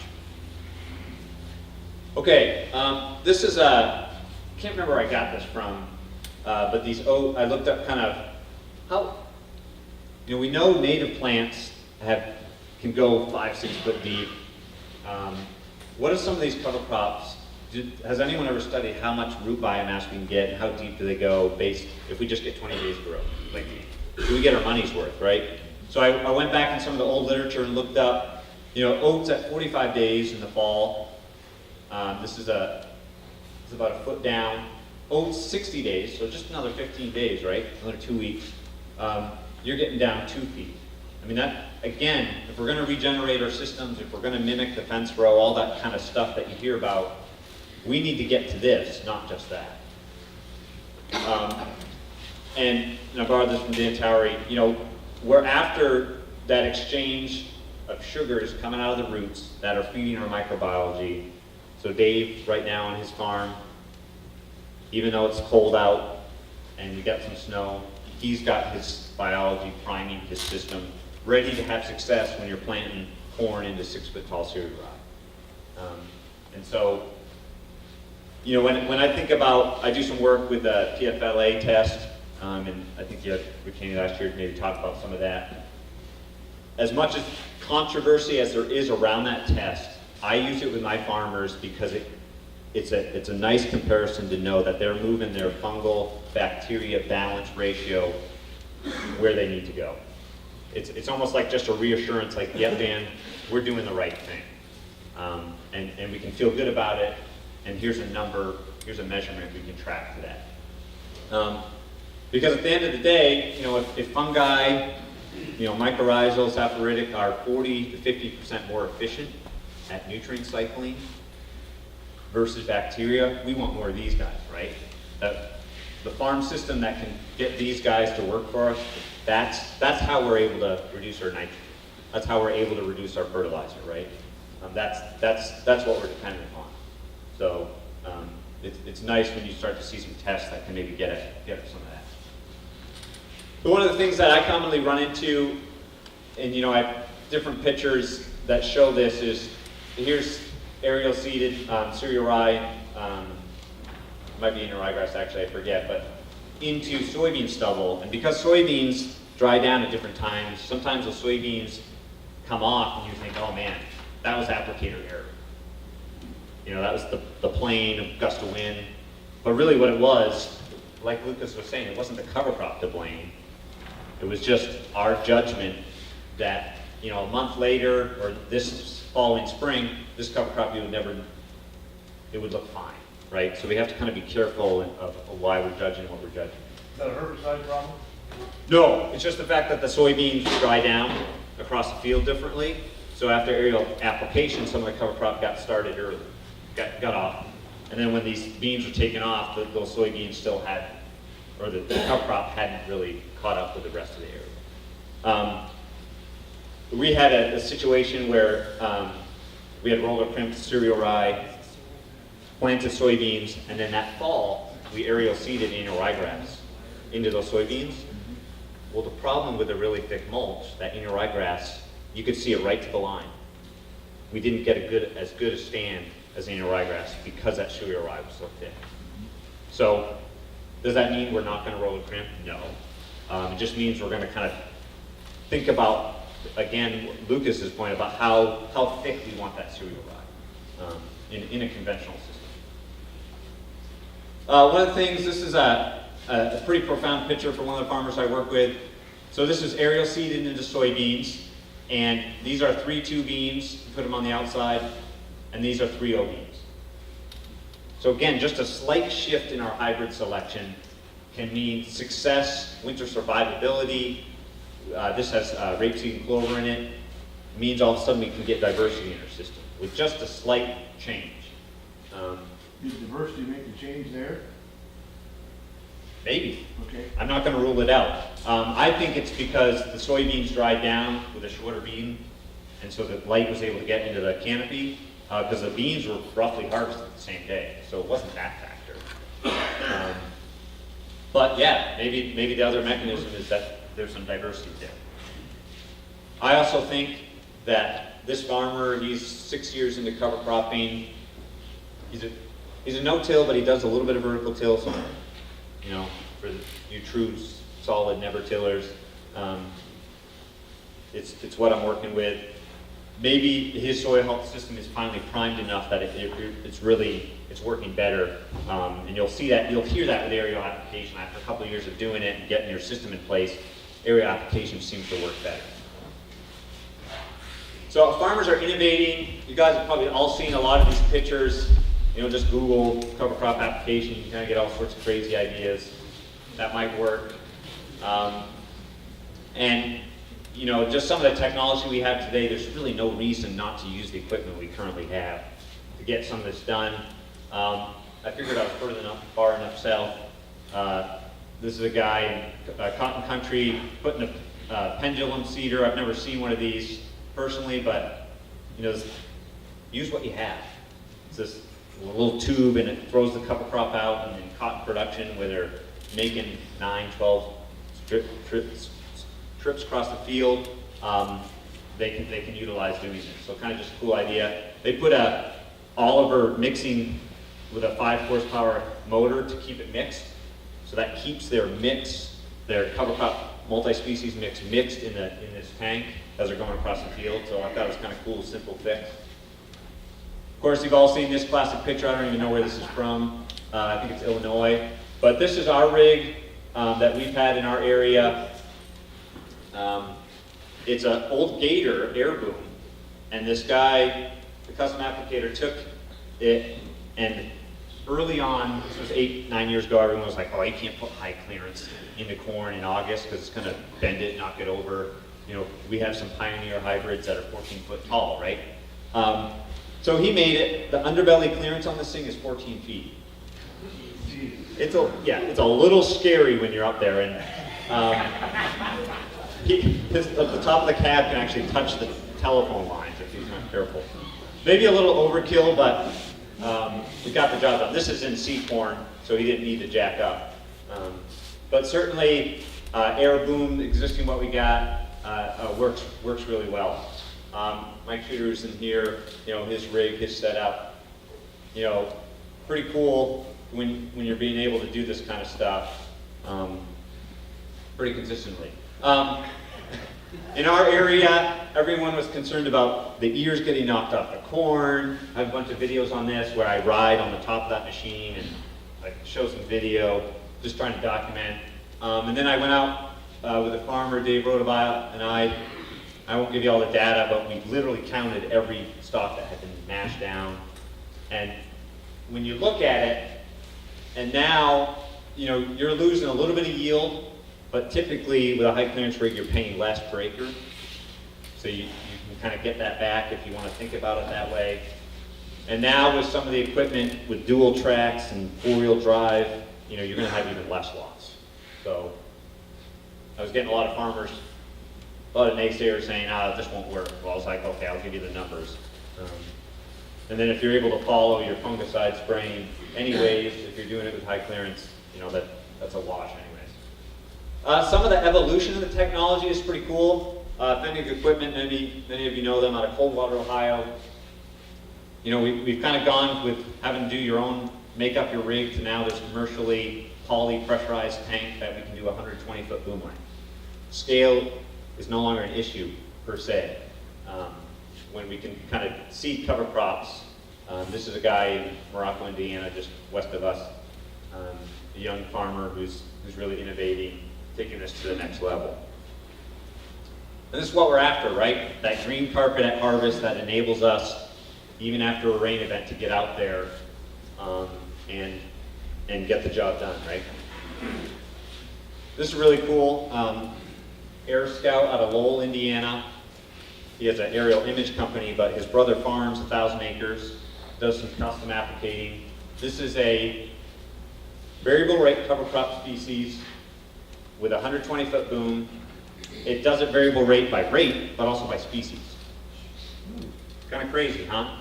Okay, this is can't remember where I got this from, but I looked up kind of how, we know native plants can go 5-6 foot deep. What are some of these cover crops? Has anyone ever studied how much root biomass we can get and how deep do they go if we just get 20 days of growth? Like, do we get our money's worth, right? So I went back in some of the old literature and looked up, oats at 45 days in the fall. This is about a foot down. Oats 60 days, so just another 15 days, right? Another 2 weeks. You're getting down 2 feet. That, again, if we're going to regenerate our systems, if we're going to mimic the fence row, all that kind of stuff that you hear about, we need to get to this, not just that. And I borrowed this from Dan Towery. We're after that exchange of sugars coming out of the roots that are feeding our microbiology. So Dave, right now on his farm, even though it's cold out and we got some snow, he's got his biology priming his system, ready to have success when you're planting corn into 6-foot tall cereal rye. And so, when I think about, I do some work with the PFLA test, and I think we came last year to maybe talk about some of that. As much as controversy as there is around that test, I use it with my farmers because it's a nice comparison to know that they're moving their fungal bacteria balance ratio where they need to go. It's almost like just a reassurance, like, yeah, Dan, we're doing the right thing. And we can feel good about it, and here's a number, here's a measurement we can track to that. Because at the end of the day, if fungi, mycorrhizal, saprophytic are 40 to 50% more efficient at nutrient cycling versus bacteria, we want more of these guys, right? The farm system that can get these guys to work for us, that's how we're able to reduce our nitrogen. That's how we're able to reduce our fertilizer, right? That's what we're dependent upon. So it's nice when you start to see some tests that can maybe get at some of that. But one of the things that I commonly run into, and I have different pictures that show this, is here's aerial seeded cereal rye, might be in ryegrass actually, I forget, but into soybean stubble. And because soybeans dry down at different times, sometimes the soybeans come off and you think, oh man, that was applicator error. That was the plane, gust of wind. But really what it was, like Lucas was saying, it wasn't the cover crop to blame. It was just our judgment that, you know, a month later or this following spring, this cover crop it would look fine, right? So we have to kind of be careful of why we're judging what we're judging. Is that a herbicide problem? No, it's just the fact that the soybeans dry down across the field differently. So after aerial application, some of the cover crop got started early, got off. And then when these beans were taken off, those soybeans still had, or the cover crop hadn't really caught up with the rest of the area. We had a situation where we had roller crimped cereal rye, planted soybeans, and then that fall, we aerial seeded annual ryegrass into those soybeans. Well, the problem with the really thick mulch, that annual ryegrass, you could see it right to the line. We didn't get as good a stand as annual ryegrass because that cereal rye was so thick. So, does that mean we're not going to roller crimp? No. It just means we're going to kind of think about, again, Lucas's point about how thick we want that cereal rye in a conventional system. One of the things, this is a pretty profound picture for one of the farmers I work with. So this is aerial seeded into soybeans, and these are 3-2 beans, you put them on the outside, and these are 3-0 beans. So again, just a slight shift in our hybrid selection can mean success, winter survivability. This has rapeseed and clover in it. It means all of a sudden we can get diversity in our system with just a slight change. Did diversity make the change there? Maybe. Okay. I'm not going to rule it out. I think it's because the soybeans dried down with a shorter bean, and so the light was able to get into the canopy, because the beans were roughly harvested the same day, so it wasn't that factor. But yeah, maybe the other mechanism is that there's some diversity there. I also think that this farmer, he's 6 years into cover cropping. He's a no-till, but he does a little bit of vertical till, so, you know, for you true solid never tillers, it's what I'm working with. Maybe his soil health system is finally primed enough that it's working better, and you'll hear that with aerial application. After a couple of years of doing it and getting your system in place, aerial application seems to work better. So farmers are innovating. You guys have probably all seen a lot of these pictures. You know, just Google cover crop application, you kind of get all sorts of crazy ideas that might work. And, you know, just some of the technology we have today, there's really no reason not to use the equipment we currently have to get some of this done. I figured I was far enough south. This is a guy in cotton country putting a pendulum seeder. I've never seen one of these personally, but, you know, use what you have. It's this little tube, and it throws the cover crop out, and in cotton production where they're making 9, 12 trips across the field, they can utilize doing this. So kind of just a cool idea. They put a Oliver mixing with a 5 horsepower motor to keep it mixed. So that keeps their cover crop multi-species mix mixed in this tank as they're going across the field. So I thought it was kind of cool, simple fix. Of course, you've all seen this classic picture. I don't even know where this is from. I think it's Illinois. But this is our rig that we've had in our area. It's an old Gator air boom. And this guy, the custom applicator, took it, and early on, this was 8, 9 years ago, everyone was like, oh, you can't put high clearance into corn in August because it's going to bend it, knock it over. You know, we have some Pioneer hybrids that are 14 foot tall, right? So he made it. The underbelly clearance on this thing is 14 feet. It's a little scary when you're up there, and the top of the cab can actually touch the telephone lines if he's not careful. Maybe a little overkill, but we got the job done. This is in seed corn, so he didn't need to jack up. But certainly, air boom, existing what we got, works really well. Mike Shooter's in here, you know, his rig, his setup, you know, pretty cool when you're being able to do this kind of stuff pretty consistently. In our area, everyone was concerned about the ears getting knocked off the corn. I have a bunch of videos on this where I ride on the top of that machine and I show some video, just trying to document. And then I went out with a farmer, Dave Rodabile, and I I won't give you all the data, but we literally counted every stalk that had been mashed down. And when you look at it, and now, you're losing a little bit of yield, but typically with a high clearance rig, you're paying less per acre. So you can kind of get that back if you want to think about it that way. And now with some of the equipment with dual tracks and four-wheel drive, you're going to have even less loss. So I was getting a lot of farmers, a lot of naysayers saying, this won't work. Well, I was like, okay, I'll give you the numbers. And then if you're able to follow your fungicide spraying anyways, if you're doing it with high clearance, that's a wash anyways. Some of the evolution of the technology is pretty cool. Fendig Equipment, many of you know them out of Coldwater, Ohio. We've kind of gone with having to do your own, make up your rig, to now there's commercially poly pressurized tank that we can do 120-foot boom line. Scale is no longer an issue per se. When we can kind of seed cover crops. This is a guy in Morocco, Indiana, just west of us, a young farmer who's really innovating, taking this to the next level. And this is what we're after, right? That green carpet at harvest that enables us, even after a rain event, to get out there and get the job done, right? This is really cool. Air Scout out of Lowell, Indiana. He has an aerial image company, but his brother farms 1,000 acres, does some custom applicating. This is a variable rate cover crop species with a 120-foot boom. It does it variable rate by rate, but also by species. Kind of crazy, huh?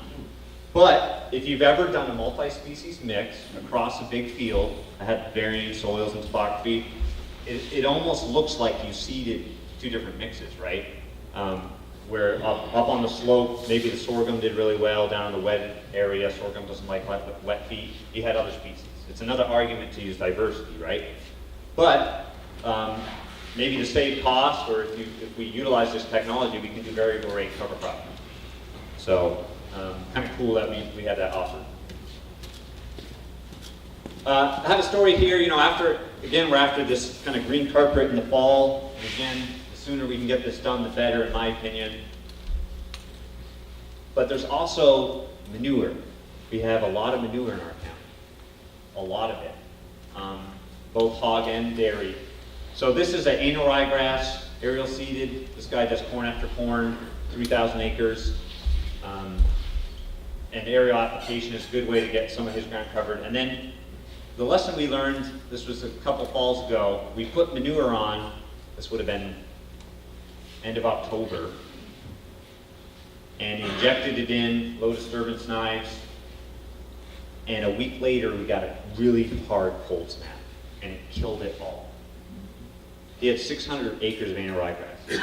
But if you've ever done a multi-species mix across a big field that had varying soils and topography, it almost looks like you seeded two different mixes, right? Where up on the slope, maybe the sorghum did really well. Down in the wet area, sorghum doesn't like wet feet. You had other species. It's another argument to use diversity, right? But maybe to save cost, or if we utilize this technology, we can do variable rate cover crop. So kind of cool that we had that offer. I have a story here. We're after this kind of green carpet in the fall. And again, the sooner we can get this done, the better, in my opinion. But there's also manure. We have a lot of manure in our county, a lot of it, both hog and dairy. So this is an annual ryegrass, aerial seeded. This guy does corn after corn, 3,000 acres. And aerial application is a good way to get some of his ground covered. And then the lesson we learned, this was a couple falls ago, we put manure on, this would have been end of October, and injected it in, low disturbance knives, and a week later we got a really hard cold snap, and it killed it all. He had 600 acres of annual ryegrass.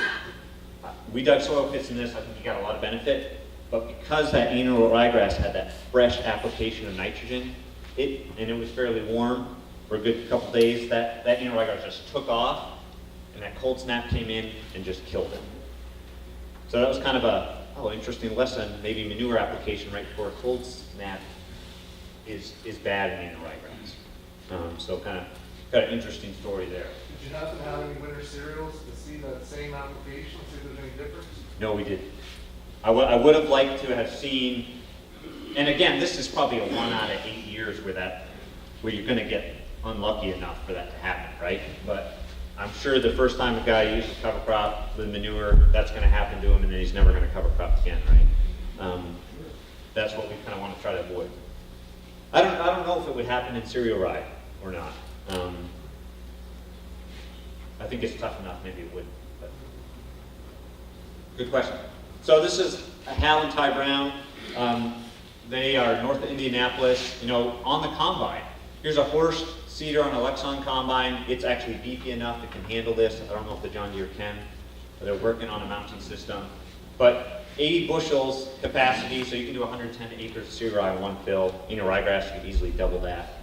We dug soil pits in this, I think he got a lot of benefit, but because that annual ryegrass had that fresh application of nitrogen, and it was fairly warm for a good couple days, that annual ryegrass just took off, and that cold snap came in and just killed it. So that was kind of a interesting lesson. Maybe manure application right before a cold snap is bad in annual ryegrass. So kind of interesting story there. Did you happen to have any winter cereals to see that same application, see if there's any difference? No, we didn't. I would have liked to have seen, and again, this is probably a 1 out of 8 years where you're going to get unlucky enough for that to happen, right? But I'm sure the first time a guy uses cover crop with manure, that's going to happen to him, and then he's never going to cover crop again, right? That's what we kind of want to try to avoid. I don't know if it would happen in cereal rye or not. I think it's tough enough, maybe it would. But. Good question. So this is a Hal and Ty Brown. They are north of Indianapolis. On the combine, here's a horse seeder on a Lexon combine. It's actually beefy enough it can handle this. I don't know if the John Deere can, but they're working on a mounting system. But 80 bushels capacity, so you can do 110 acres of cereal rye in one fill. Ryegrass, you can easily double that.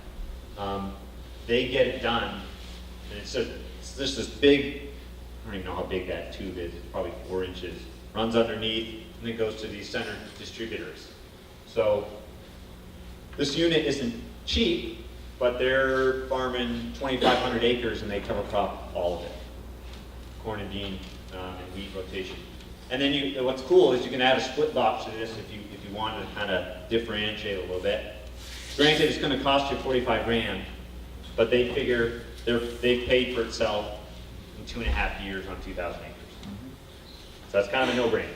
They get it done, and it's just this big, I don't even know how big that tube is, it's probably 4 inches. Runs underneath, and then goes to these center distributors. So this unit isn't cheap, but they're farming 2,500 acres and they cover crop all of it. Corn and bean and wheat rotation. And then what's cool is you can add a split box to this if you wanted to kind of differentiate a little bit. Granted, it's going to cost you 45 grand, but they figure they've paid for itself in 2.5 years on 2,000 acres. So that's kind of a no-brainer.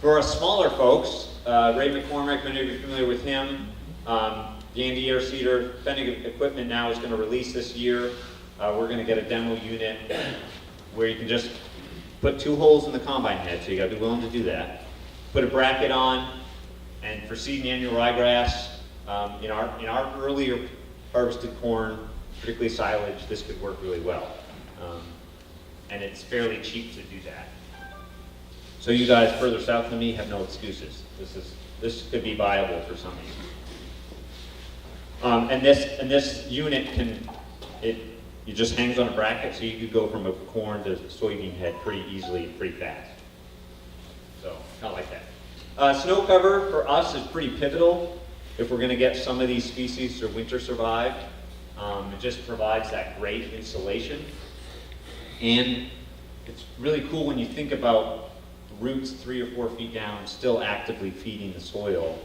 For us smaller folks, Ray McCormick, many of you are familiar with him. The Andy Air Seeder Fennig equipment now is going to release this year. We're going to get a demo unit where you can just put 2 holes in the combine head, so you got to be willing to do that. Put a bracket on, and for seeding annual ryegrass, in our earlier harvested corn, particularly silage, this could work really well. And it's fairly cheap to do that. So you guys further south than me have no excuses. This could be viable for some of you. And this unit it just hangs on a bracket, so you could go from a corn to soybean head pretty easily and pretty fast. So kind of like that. Snow cover for us is pretty pivotal if we're going to get some of these species to winter survive. It just provides that great insulation. And it's really cool when you think about roots 3 or 4 feet down still actively feeding the soil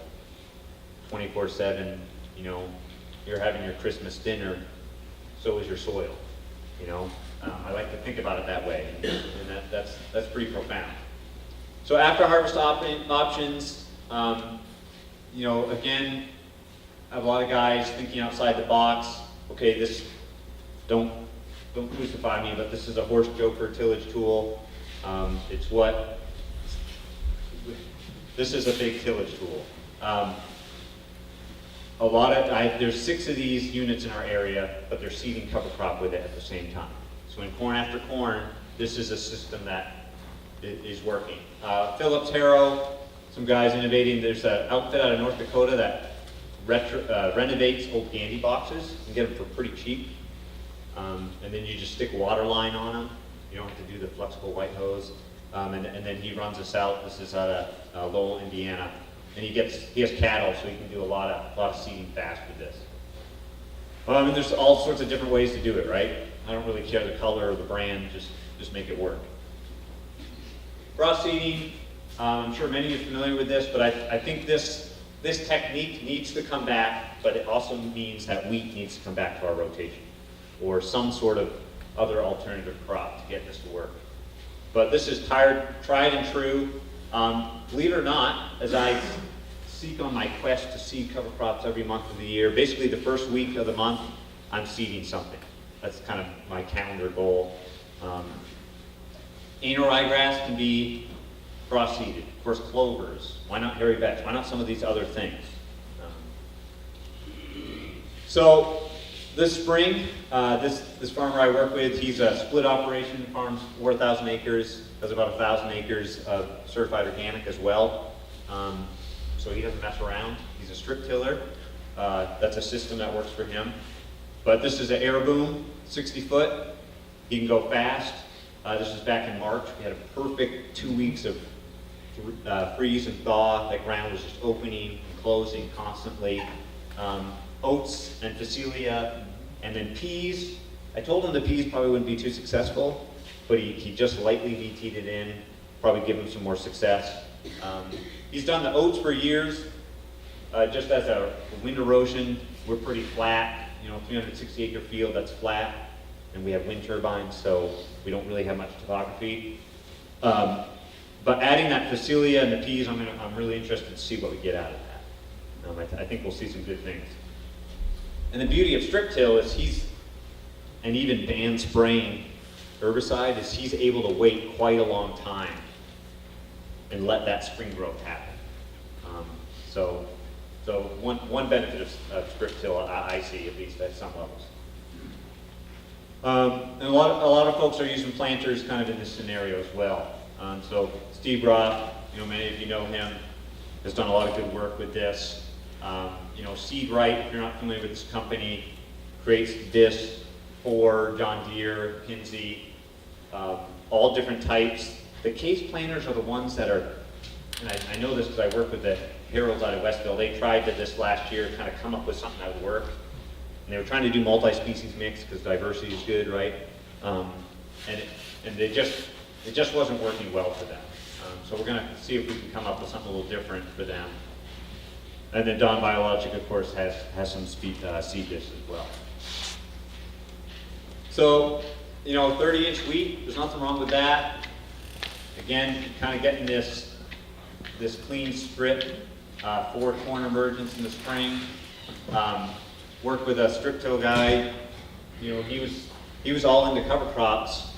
24/7. You know, you're having your Christmas dinner, so is your soil. You know, I like to think about it that way, and that's pretty profound. So after harvest options, you know, again, I have a lot of guys thinking outside the box. Okay, this don't crucify me, but this is a horse joker tillage tool. This is a big tillage tool. There's 6 of these units in our area, but they're seeding cover crop with it at the same time. So in corn after corn, this is a system that is working. Phillips Harrow, some guys innovating. There's an outfit out of North Dakota that renovates old Gandy boxes. You can get them for pretty cheap. And then you just stick a water line on them. You don't have to do the flexible white hose. And then he runs us out. This is out of Lowell, Indiana. And he has cattle, so he can do a lot of seeding fast with this. And there's all sorts of different ways to do it, right? I don't really care the color or the brand, just make it work. Frost seeding, I'm sure many of you are familiar with this, but I think this technique needs to come back, but it also means that wheat needs to come back to our rotation, or some sort of other alternative crop to get this to work. But this is tried and true. Believe it or not, as I seek on my quest to seed cover crops every month of the year, basically the first week of the month, I'm seeding something. That's kind of my calendar goal. Annual ryegrass can be frost seeded. Of course, clovers. Why not hairy vetch? Why not some of these other things? So this spring, this farmer I work with, he's a split operation, farms 4,000 acres, has about 1,000 acres of certified organic as well. So he doesn't mess around. He's a strip tiller. That's a system that works for him. But this is an air boom, 60 foot. He can go fast. This is back in March. We had a perfect 2 weeks of freeze and thaw. That ground was just opening and closing constantly. Oats and Phacelia, and then peas. I told him the peas probably wouldn't be too successful, but he just lightly VT'd it in, probably give him some more success. He's done the oats for years. Just as a wind erosion, we're pretty flat, 360 acre field that's flat, and we have wind turbines, so we don't really have much topography. But adding that Phacelia and the peas, I'm really interested to see what we get out of that. I think we'll see some good things. And the beauty of strip till is and even banned spraying herbicide, is he's able to wait quite a long time and let that spring growth happen. So one benefit of strip till I see, at least at some levels. And a lot of folks are using planters kind of in this scenario as well. So Steve Roth, many of you know him, has done a lot of good work with this. Seed Right, if you're not familiar with this company, creates this for John Deere, Kinsey, all different types. The case planters are the ones that are, and I know this because I work with the Heralds out of Westville. They tried this last year, kind of come up with something that would work. And they were trying to do multi-species mix because diversity is good, right? And they just it just wasn't working well for them. So we're going to see if we can come up with something a little different for them. And then Dawn Biologic, of course, has some seed dishes as well. So, 30-inch wheat, there's nothing wrong with that. Again, kind of getting this clean strip for corn emergence in the spring. Worked with a strip till guy. He was all into cover crops,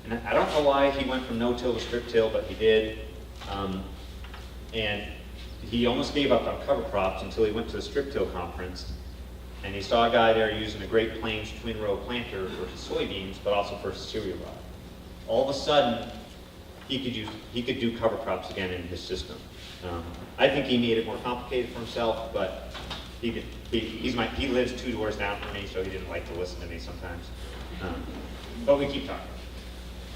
and I don't know why he went from no-till to strip till, but he did. And he almost gave up on cover crops until he went to the strip till conference, and he saw a guy there using a Great Plains twin row planter for his soybeans, but also for cereal rye. All of a sudden, he could do cover crops again in his system. I think he made it more complicated for himself, but he lives 2 doors down from me, so he didn't like to listen to me sometimes. But we keep talking.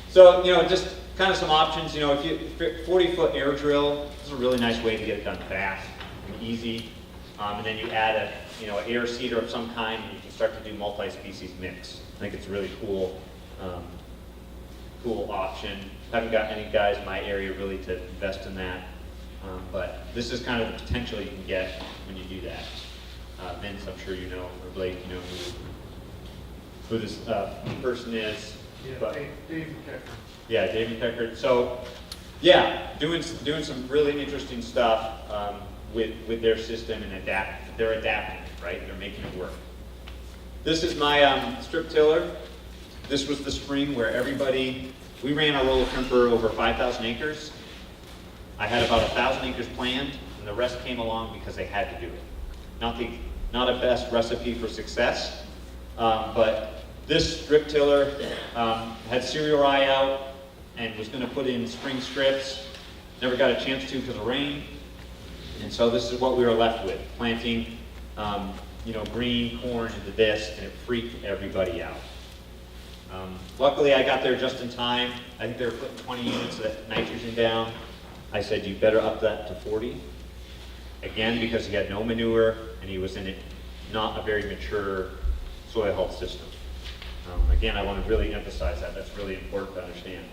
So, just kind of some options. If you 40-foot air drill, this is a really nice way to get it done fast and easy. And then you add an air seeder of some kind, and you can start to do multi-species mix. I think it's a really cool option. Haven't got any guys in my area really to invest in that, but this is kind of the potential you can get when you do that. Vince, I'm sure you know, or Blake, you know who this person is. Yeah, But, David Kecker. yeah, David Peckard. So, yeah, doing some really interesting stuff with their system and they're adapting it, right? They're making it work. This is my strip tiller. This was the spring where we ran a roller crimper over 5,000 acres. I had about 1,000 acres planned, and the rest came along because they had to do it. Not a best recipe for success, but this strip tiller had cereal rye out and was going to put in spring strips. Never got a chance to because of rain. And so this is what we were left with, planting green corn into this, and it freaked everybody out. Luckily, I got there just in time. I think they were putting 20 units of nitrogen down. I said, you better up that to 40. Again, because he had no manure, and he was in not a very mature soil health system. Again, I want to really emphasize that. That's really important to understand.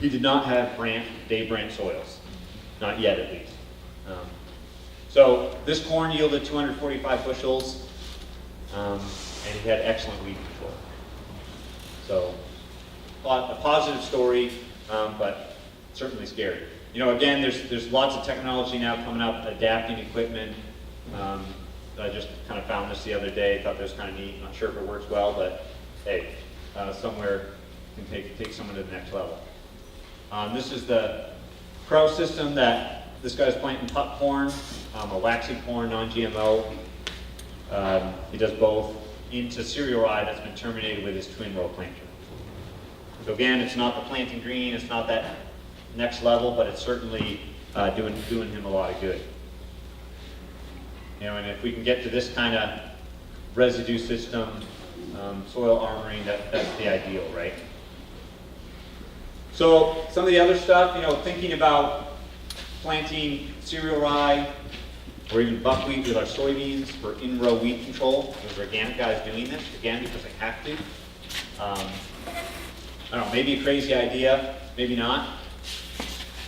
He did not have Dave Brandt soils. Not yet, at least. So this corn yielded 245 bushels, and he had excellent weed control. So a positive story, but certainly scary. Again, there's lots of technology now coming up, adapting equipment. I just kind of found this the other day. Thought this was kind of neat. Not sure if it works well, but hey, somewhere can take someone to the next level. This is the Crow system that this guy's planting pup corn, a waxy corn, non-GMO. He does both into cereal rye that's been terminated with his twin row planter. So again, it's not the planting green, it's not that next level, but it's certainly doing him a lot of good. And if we can get to this kind of residue system, soil armoring, that's the ideal, right? So some of the other stuff, thinking about planting cereal rye or even buckwheat with our soybeans for in-row weed control. There's organic guys doing this, again, because they have to. I don't know, maybe a crazy idea, maybe not.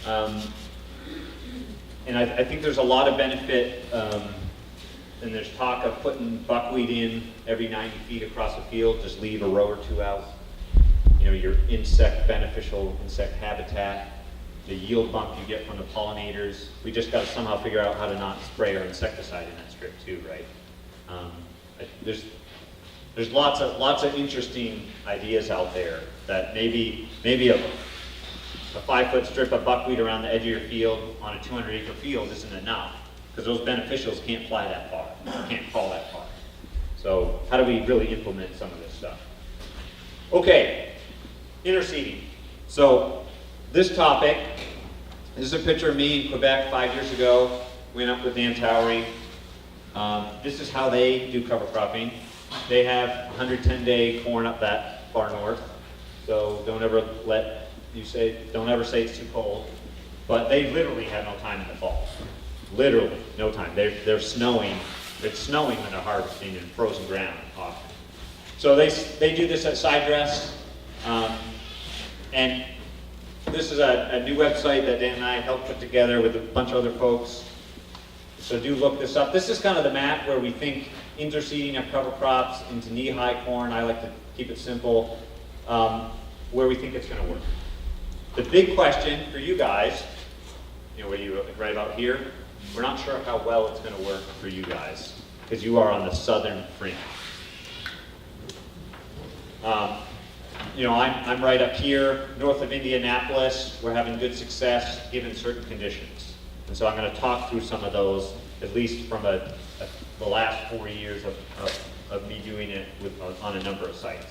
And I think there's a lot of benefit, and there's talk of putting buckwheat in every 90 feet across the field, just leave a row or two out. Your beneficial insect habitat, the yield bump you get from the pollinators. We just got to somehow figure out how to not spray our insecticide in that strip too, right? There's lots of interesting ideas out there that maybe a 5-foot strip of buckwheat around the edge of your field on a 200-acre field isn't enough, because those beneficials can't fly that far, can't fall that far. So how do we really implement some of this stuff? Okay, interseeding. So this topic, this is a picture of me in Quebec 5 years ago. Went up with Dan Towery. This is how they do cover cropping. They have 110-day corn up that far north. So don't ever say it's too cold. But they literally have no time in the fall. Literally, no time. They're snowing. It's snowing when they're harvesting in frozen ground often. So they do this at side dress. And This is a new website that Dan and I helped put together with a bunch of other folks. So do look this up. This is kind of the map where we think interseeding of cover crops into knee-high corn. I like to keep it simple, where we think it's going to work. The big question for you guys, what you right about here, we're not sure how well it's going to work for you guys because you are on the southern fringe. I'm right up here, north of Indianapolis. We're having good success given certain conditions. And so I'm going to talk through some of those, at least from the last 4 years of me doing it on a number of sites.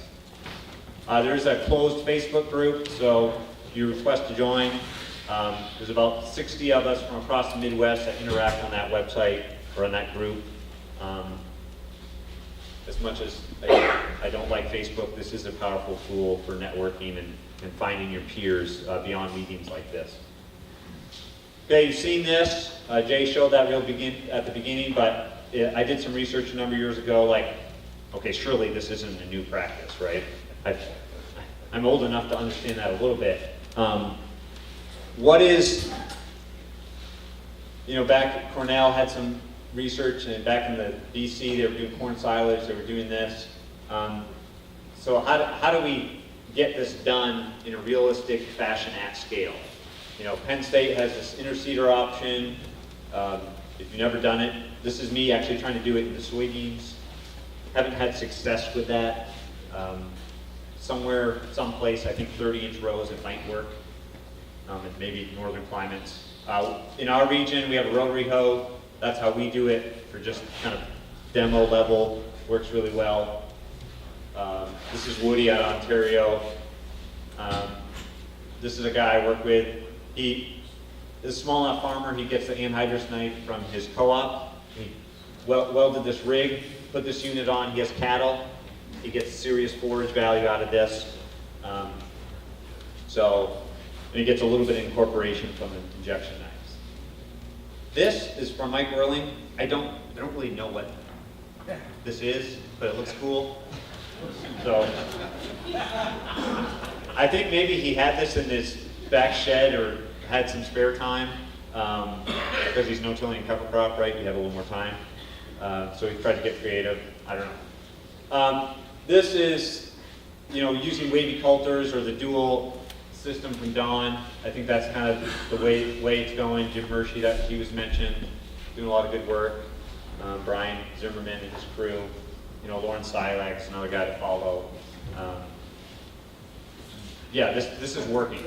There's a closed Facebook group, so if you request to join, there's about 60 of us from across the Midwest that interact on that website or on that group. As much as I don't like Facebook, this is a powerful tool for networking and finding your peers beyond meetings like this. Okay, you've seen this. Jay showed that at the beginning, but I did some research a number of years ago, okay, surely this isn't a new practice, right? I'm old enough to understand that a little bit. Back at Cornell had some research, and back in the BC, they were doing corn silage, they were doing this. So how do we get this done in a realistic fashion at scale? Penn State has this interseeder option. If you've never done it, this is me actually trying to do it in the soybeans. Haven't had success with that. Someplace, I think 30-inch rows, it might work. Maybe northern climates. In our region, we have a rotary hoe. That's how we do it for just kind of demo level. Works really well. This is Woody out of Ontario. This is a guy I work with. He is a small enough farmer. He gets the anhydrous knife from his co-op. He welded this rig, put this unit on. He has cattle. He gets serious forage value out of this. And he gets a little bit of incorporation from the injection knives. This is from Mike Whirling. I don't really know what this is, but it looks cool. So I think maybe he had this in his back shed or had some spare time because he's no-tilling cover crop, right? You have a little more time. So he tried to get creative. I don't know. This is, using wavy coulters or the dual system from Dawn. I think that's kind of the way it's going. Jim Murphy, that he was mentioned, doing a lot of good work. Brian Zimmerman and his crew. Lauren Silax, another guy to follow. This is working.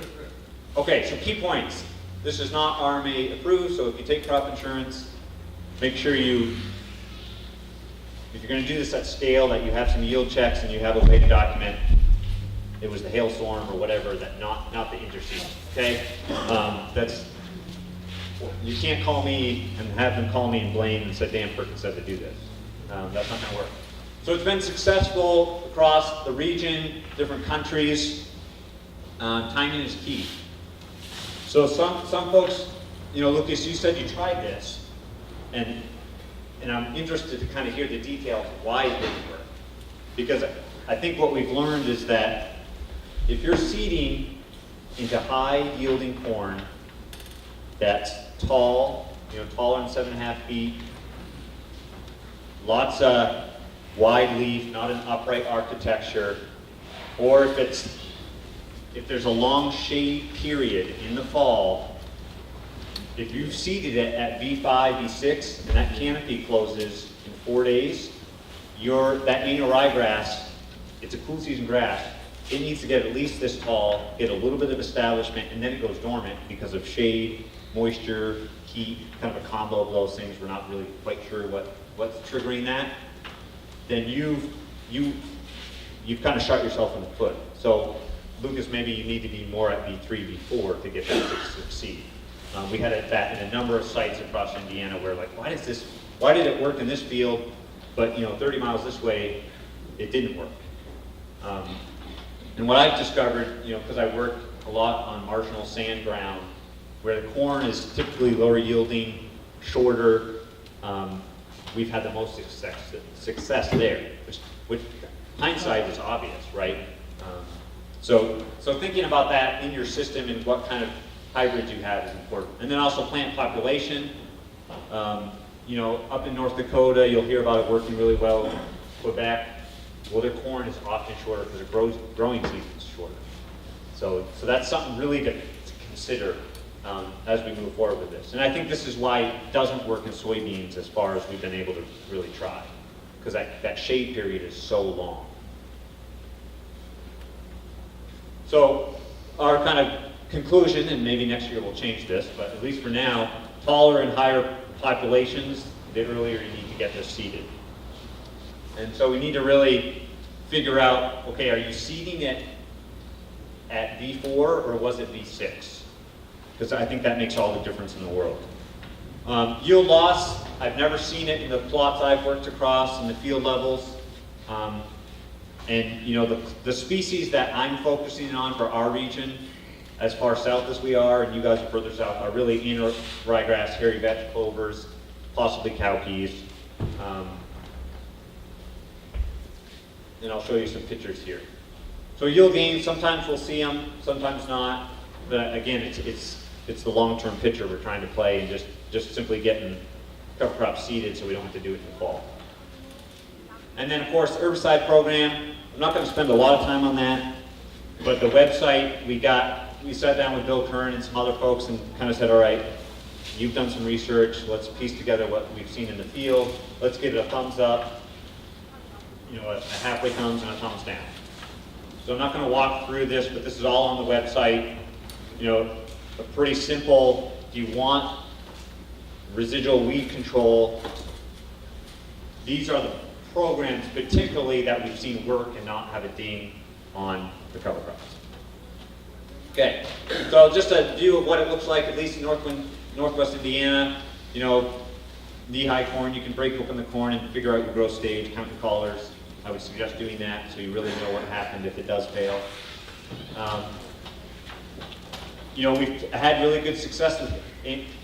Okay, so key points. This is not RMA approved, so if you take crop insurance, make sure if you're going to do this at scale, that you have some yield checks and you have a way to document it was the hailstorm or whatever, that not the interseeding. Okay, you can't call me and have them call me and blame and say Dan Perkins said to do this. That's not going to work. So it's been successful across the region, different countries. Timing is key. So some folks, Lucas, you said you tried this, and I'm interested to kind of hear the details of why it didn't work. Because I think what we've learned is that if you're seeding into high-yielding corn that's tall, taller than 7.5 feet, lots of wide leaf, not an upright architecture, or if there's a long shade period in the fall, if you've seeded it at V5, V6, and that canopy closes in 4 days, that annual ryegrass, it's a cool season grass, it needs to get at least this tall, get a little bit of establishment, and then it goes dormant because of shade, moisture, heat, kind of a combo of those things. We're not really quite sure what's triggering that. Then you've kind of shot yourself in the foot. So Lucas, maybe you need to be more at V3, V4 to get that to succeed. We had that in a number of sites across Indiana where why did it work in this field, but 30 miles this way, it didn't work. And what I've discovered, because I work a lot on marginal sand ground, where the corn is typically lower yielding, shorter, we've had the most success there, which hindsight is obvious, right? So thinking about that in your system and what kind of hybrids you have is important. And then also plant population. You know, up in North Dakota, you'll hear about it working really well. Quebec, well, their corn is often shorter because the growing season is shorter. So that's something really to consider as we move forward with this. And I think this is why it doesn't work in soybeans as far as we've been able to really try, because that shade period is so long. So our kind of conclusion, and maybe next year we'll change this, but at least for now, taller and higher populations, the earlier you need to get this seeded. And so we need to really figure out, okay, are you seeding it at V4 or was it V6? Because I think that makes all the difference in the world. Yield loss, I've never seen it in the plots I've worked across in the field levels. And you know, the species that I'm focusing on for our region, as far south as we are, and you guys are further south, are really inner ryegrass, hairy vetch clovers, possibly cowpeas. And I'll show you some pictures here. So yield gains, sometimes we'll see them, sometimes not. But again, it's the long-term picture we're trying to play, and just simply getting cover crops seeded so we don't have to do it in the fall. And then of course, the herbicide program. I'm not going to spend a lot of time on that, but the website, we sat down with Bill Kern and some other folks and kind of said, all right, you've done some research, let's piece together what we've seen in the field, let's give it a thumbs up, you know, a halfway thumbs and a thumbs down. So I'm not going to walk through this, but this is all on the website. You know, a pretty simple, do you want residual weed control? These are the programs particularly that we've seen work and not have a ding on the cover crops. Okay, so just a view of what it looks like, at least in Northwest Indiana. You know, knee-high corn, you can break open the corn and figure out your growth stage, count the collars. I would suggest doing that so you really know what happened if it does fail. You know, we've had really good success with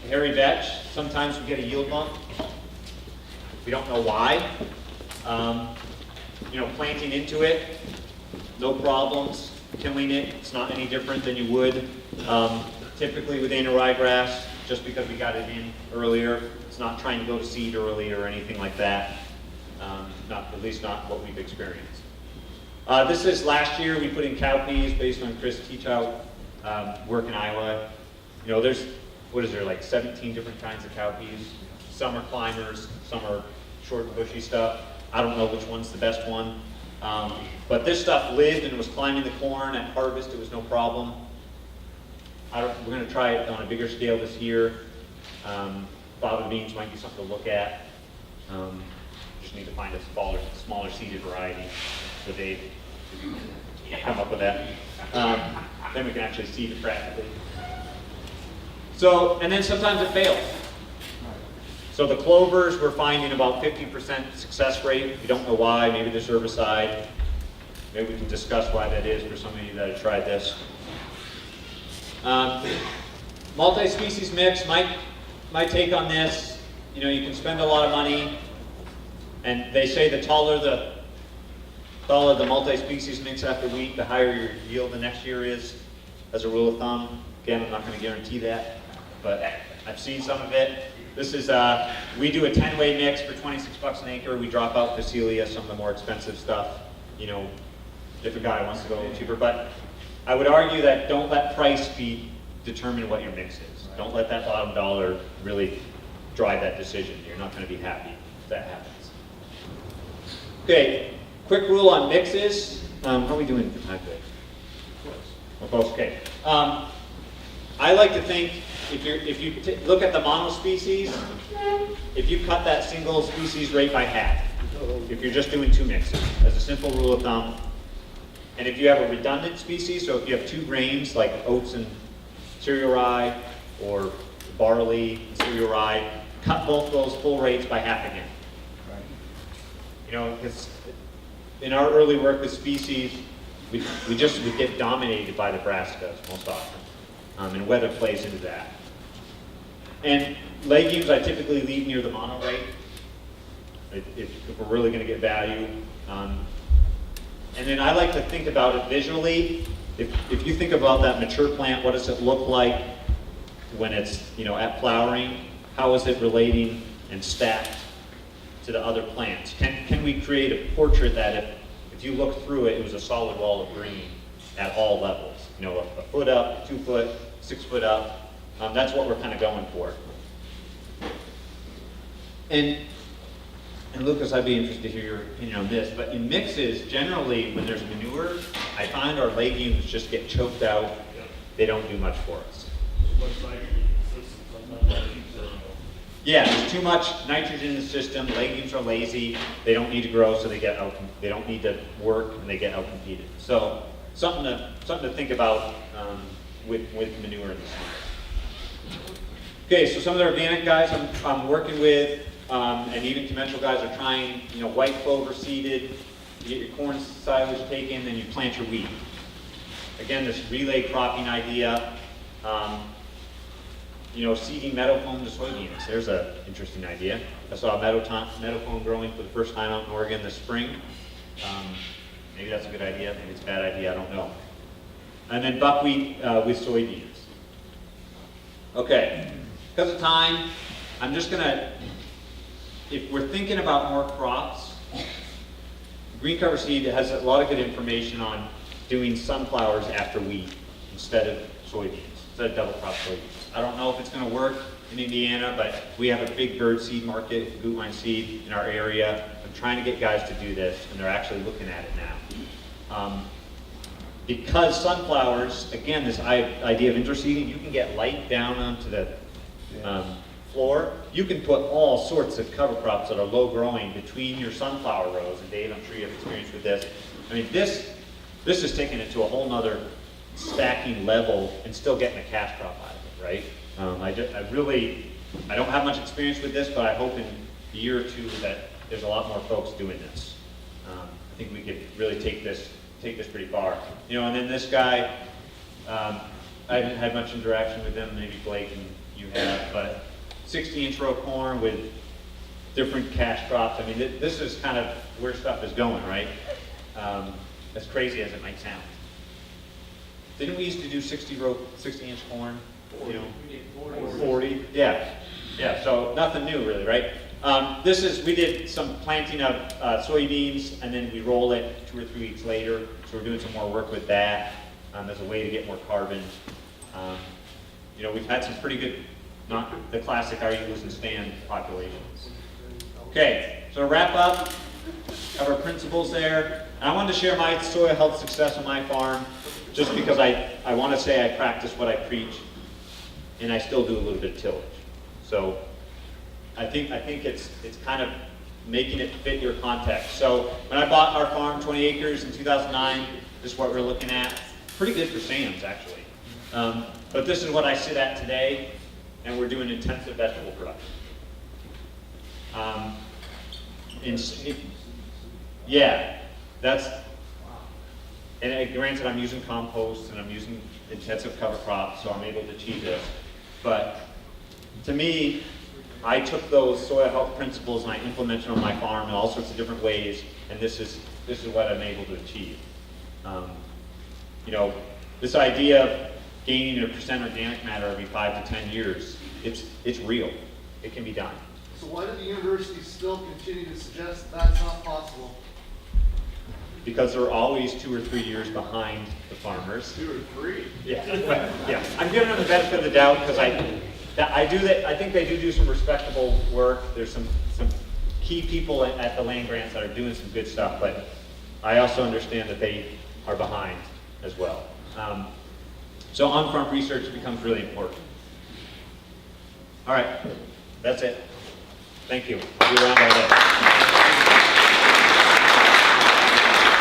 hairy vetch. Sometimes we get a yield bump. We don't know why. You know, planting into it, no problems. Killing it, it's not any different than you would typically with annual ryegrass, just because we got it in earlier. It's not trying to go to seed early or anything like that. At least not what we've experienced. This is last year. We put in cowpeas based on Chris Teachout work in Iowa. You know, there's, what is there, like 17 different kinds of cowpeas. Some are climbers, some are short and bushy stuff. I don't know which one's the best one. But this stuff lived and was climbing the corn at harvest. It was no problem. We're going to try it on a bigger scale this year. Fava beans might be something to look at. Just need to find a smaller seeded variety. So Dave, if you can come up with that. Then we can actually seed it practically. So, and then sometimes it fails. So the clovers, we're finding about 50% success rate. We don't know why. Maybe there's herbicide. Maybe we can discuss why that is for some of you that have tried this. Multi-species mix, my take on this, you know, you can spend a lot of money, and they say the taller the multi-species mix after wheat, the higher your yield the next year is, as a rule of thumb. Again, I'm not going to guarantee that, but I've seen some of it. This is, we do a 10-way mix for 26 bucks an acre. We drop out Facelia, some of the more expensive stuff. You know, if a guy wants to go a little cheaper. But I would argue that don't let price determine what your mix is. Don't let that bottom dollar really drive that decision. You're not going to be happy if that happens. Okay, quick rule on mixes. How are we doing for time today? Okay. I like to think if you look at the monospecies, if you cut that single species rate by half, if you're just doing two mixes, as a simple rule of thumb, and if you have a redundant species, so if you have two grains like oats and cereal rye, or barley and cereal rye, cut both those full rates by half again. You know, because in our early work with species, we would get dominated by the brassicas most often, and weather plays into that. And legumes I typically leave near the mono rate if we're really going to get value. And then I like to think about it visually. if you think about that mature plant, what does it look like when it's, at flowering? How is it relating and stacked to the other plants? Can we create a portrait that if you look through it, it was a solid wall of green at all levels? A foot up, 2 foot, 6 foot up. That's what we're kind of going for. And Lucas, I'd be interested to hear your opinion on this, but in mixes, generally, when there's manure, I find our legumes just get choked out. They don't do much for us. Yeah, there's too much nitrogen in the system. Legumes are lazy. They don't need to grow, so they don't need to work, and they get outcompeted. So something to think about with manure in the summer. Okay, so some of the organic guys I'm working with, and even conventional guys are trying, white clover seeded. You get your corn silage taken, then you plant your wheat. Again, this relay cropping idea. Seeding meadow foam to soybeans. There's an interesting idea. I saw meadow foam growing for the first time out in Oregon this spring. Maybe that's a good idea. Maybe it's a bad idea. I don't know. And then buckwheat with soybeans. Okay. Because of time, I'm just going to, if we're thinking about more crops, green cover seed has a lot of good information on doing sunflowers after wheat instead of soybeans, instead of double crop soybeans. I don't know if it's going to work in Indiana, but we have a big bird seed market, boot line seed, in our area. I'm trying to get guys to do this, and they're actually looking at it now. Because sunflowers, again, this idea of interseeding, you can get light down onto the floor. You can put all sorts of cover crops that are low growing between your sunflower rows. And Dave, I'm sure you have experience with this. I mean, this is taking it to a whole nother stacking level and still getting a cash crop out of it, right? I don't have much experience with this, but I hope in a year or two that there's a lot more folks doing this. I think we could really take this pretty far. And then this guy, I haven't had much interaction with him, maybe Blake and you have, but 60-inch row corn with different cash crops. I mean, this is kind of where stuff is going, right? As crazy as it might sound. Didn't we used to do 60-inch corn? 40. Yeah. So nothing new really, right? We did some planting of soybeans, and then we roll it 2 or 3 weeks later. So we're doing some more work with that as a way to get more carbon. We've had some pretty good, not the classic are you losing stand populations. Okay, so to wrap up, have our principles there. And I wanted to share my soil health success on my farm, just because I want to say I practice what I preach, and I still do a little bit of tillage. So I think it's kind of making it fit your context. So when I bought our farm, 20 acres in 2009, this is what we're looking at. Pretty good for Sam's, actually. But this is what I sit at today, and we're doing intensive vegetable production. And granted, I'm using compost and I'm using intensive cover crops, so I'm able to achieve this. But to me, I took those soil health principles and I implemented them on my farm in all sorts of different ways, and this is what I'm able to achieve. This idea of gaining a % organic matter every 5 to 10 years, it's real. It can be done. So why do the universities still continue to suggest that's not possible? Because they're always 2 or 3 years behind the farmers. 2 or 3? Yeah. I'm giving them the benefit of the doubt because I think they do some respectable work. There's some key people at the land grants that are doing some good stuff, but I also understand that they are behind as well. So on-farm research becomes really important. All right, that's it. Thank you. I'll be around all day.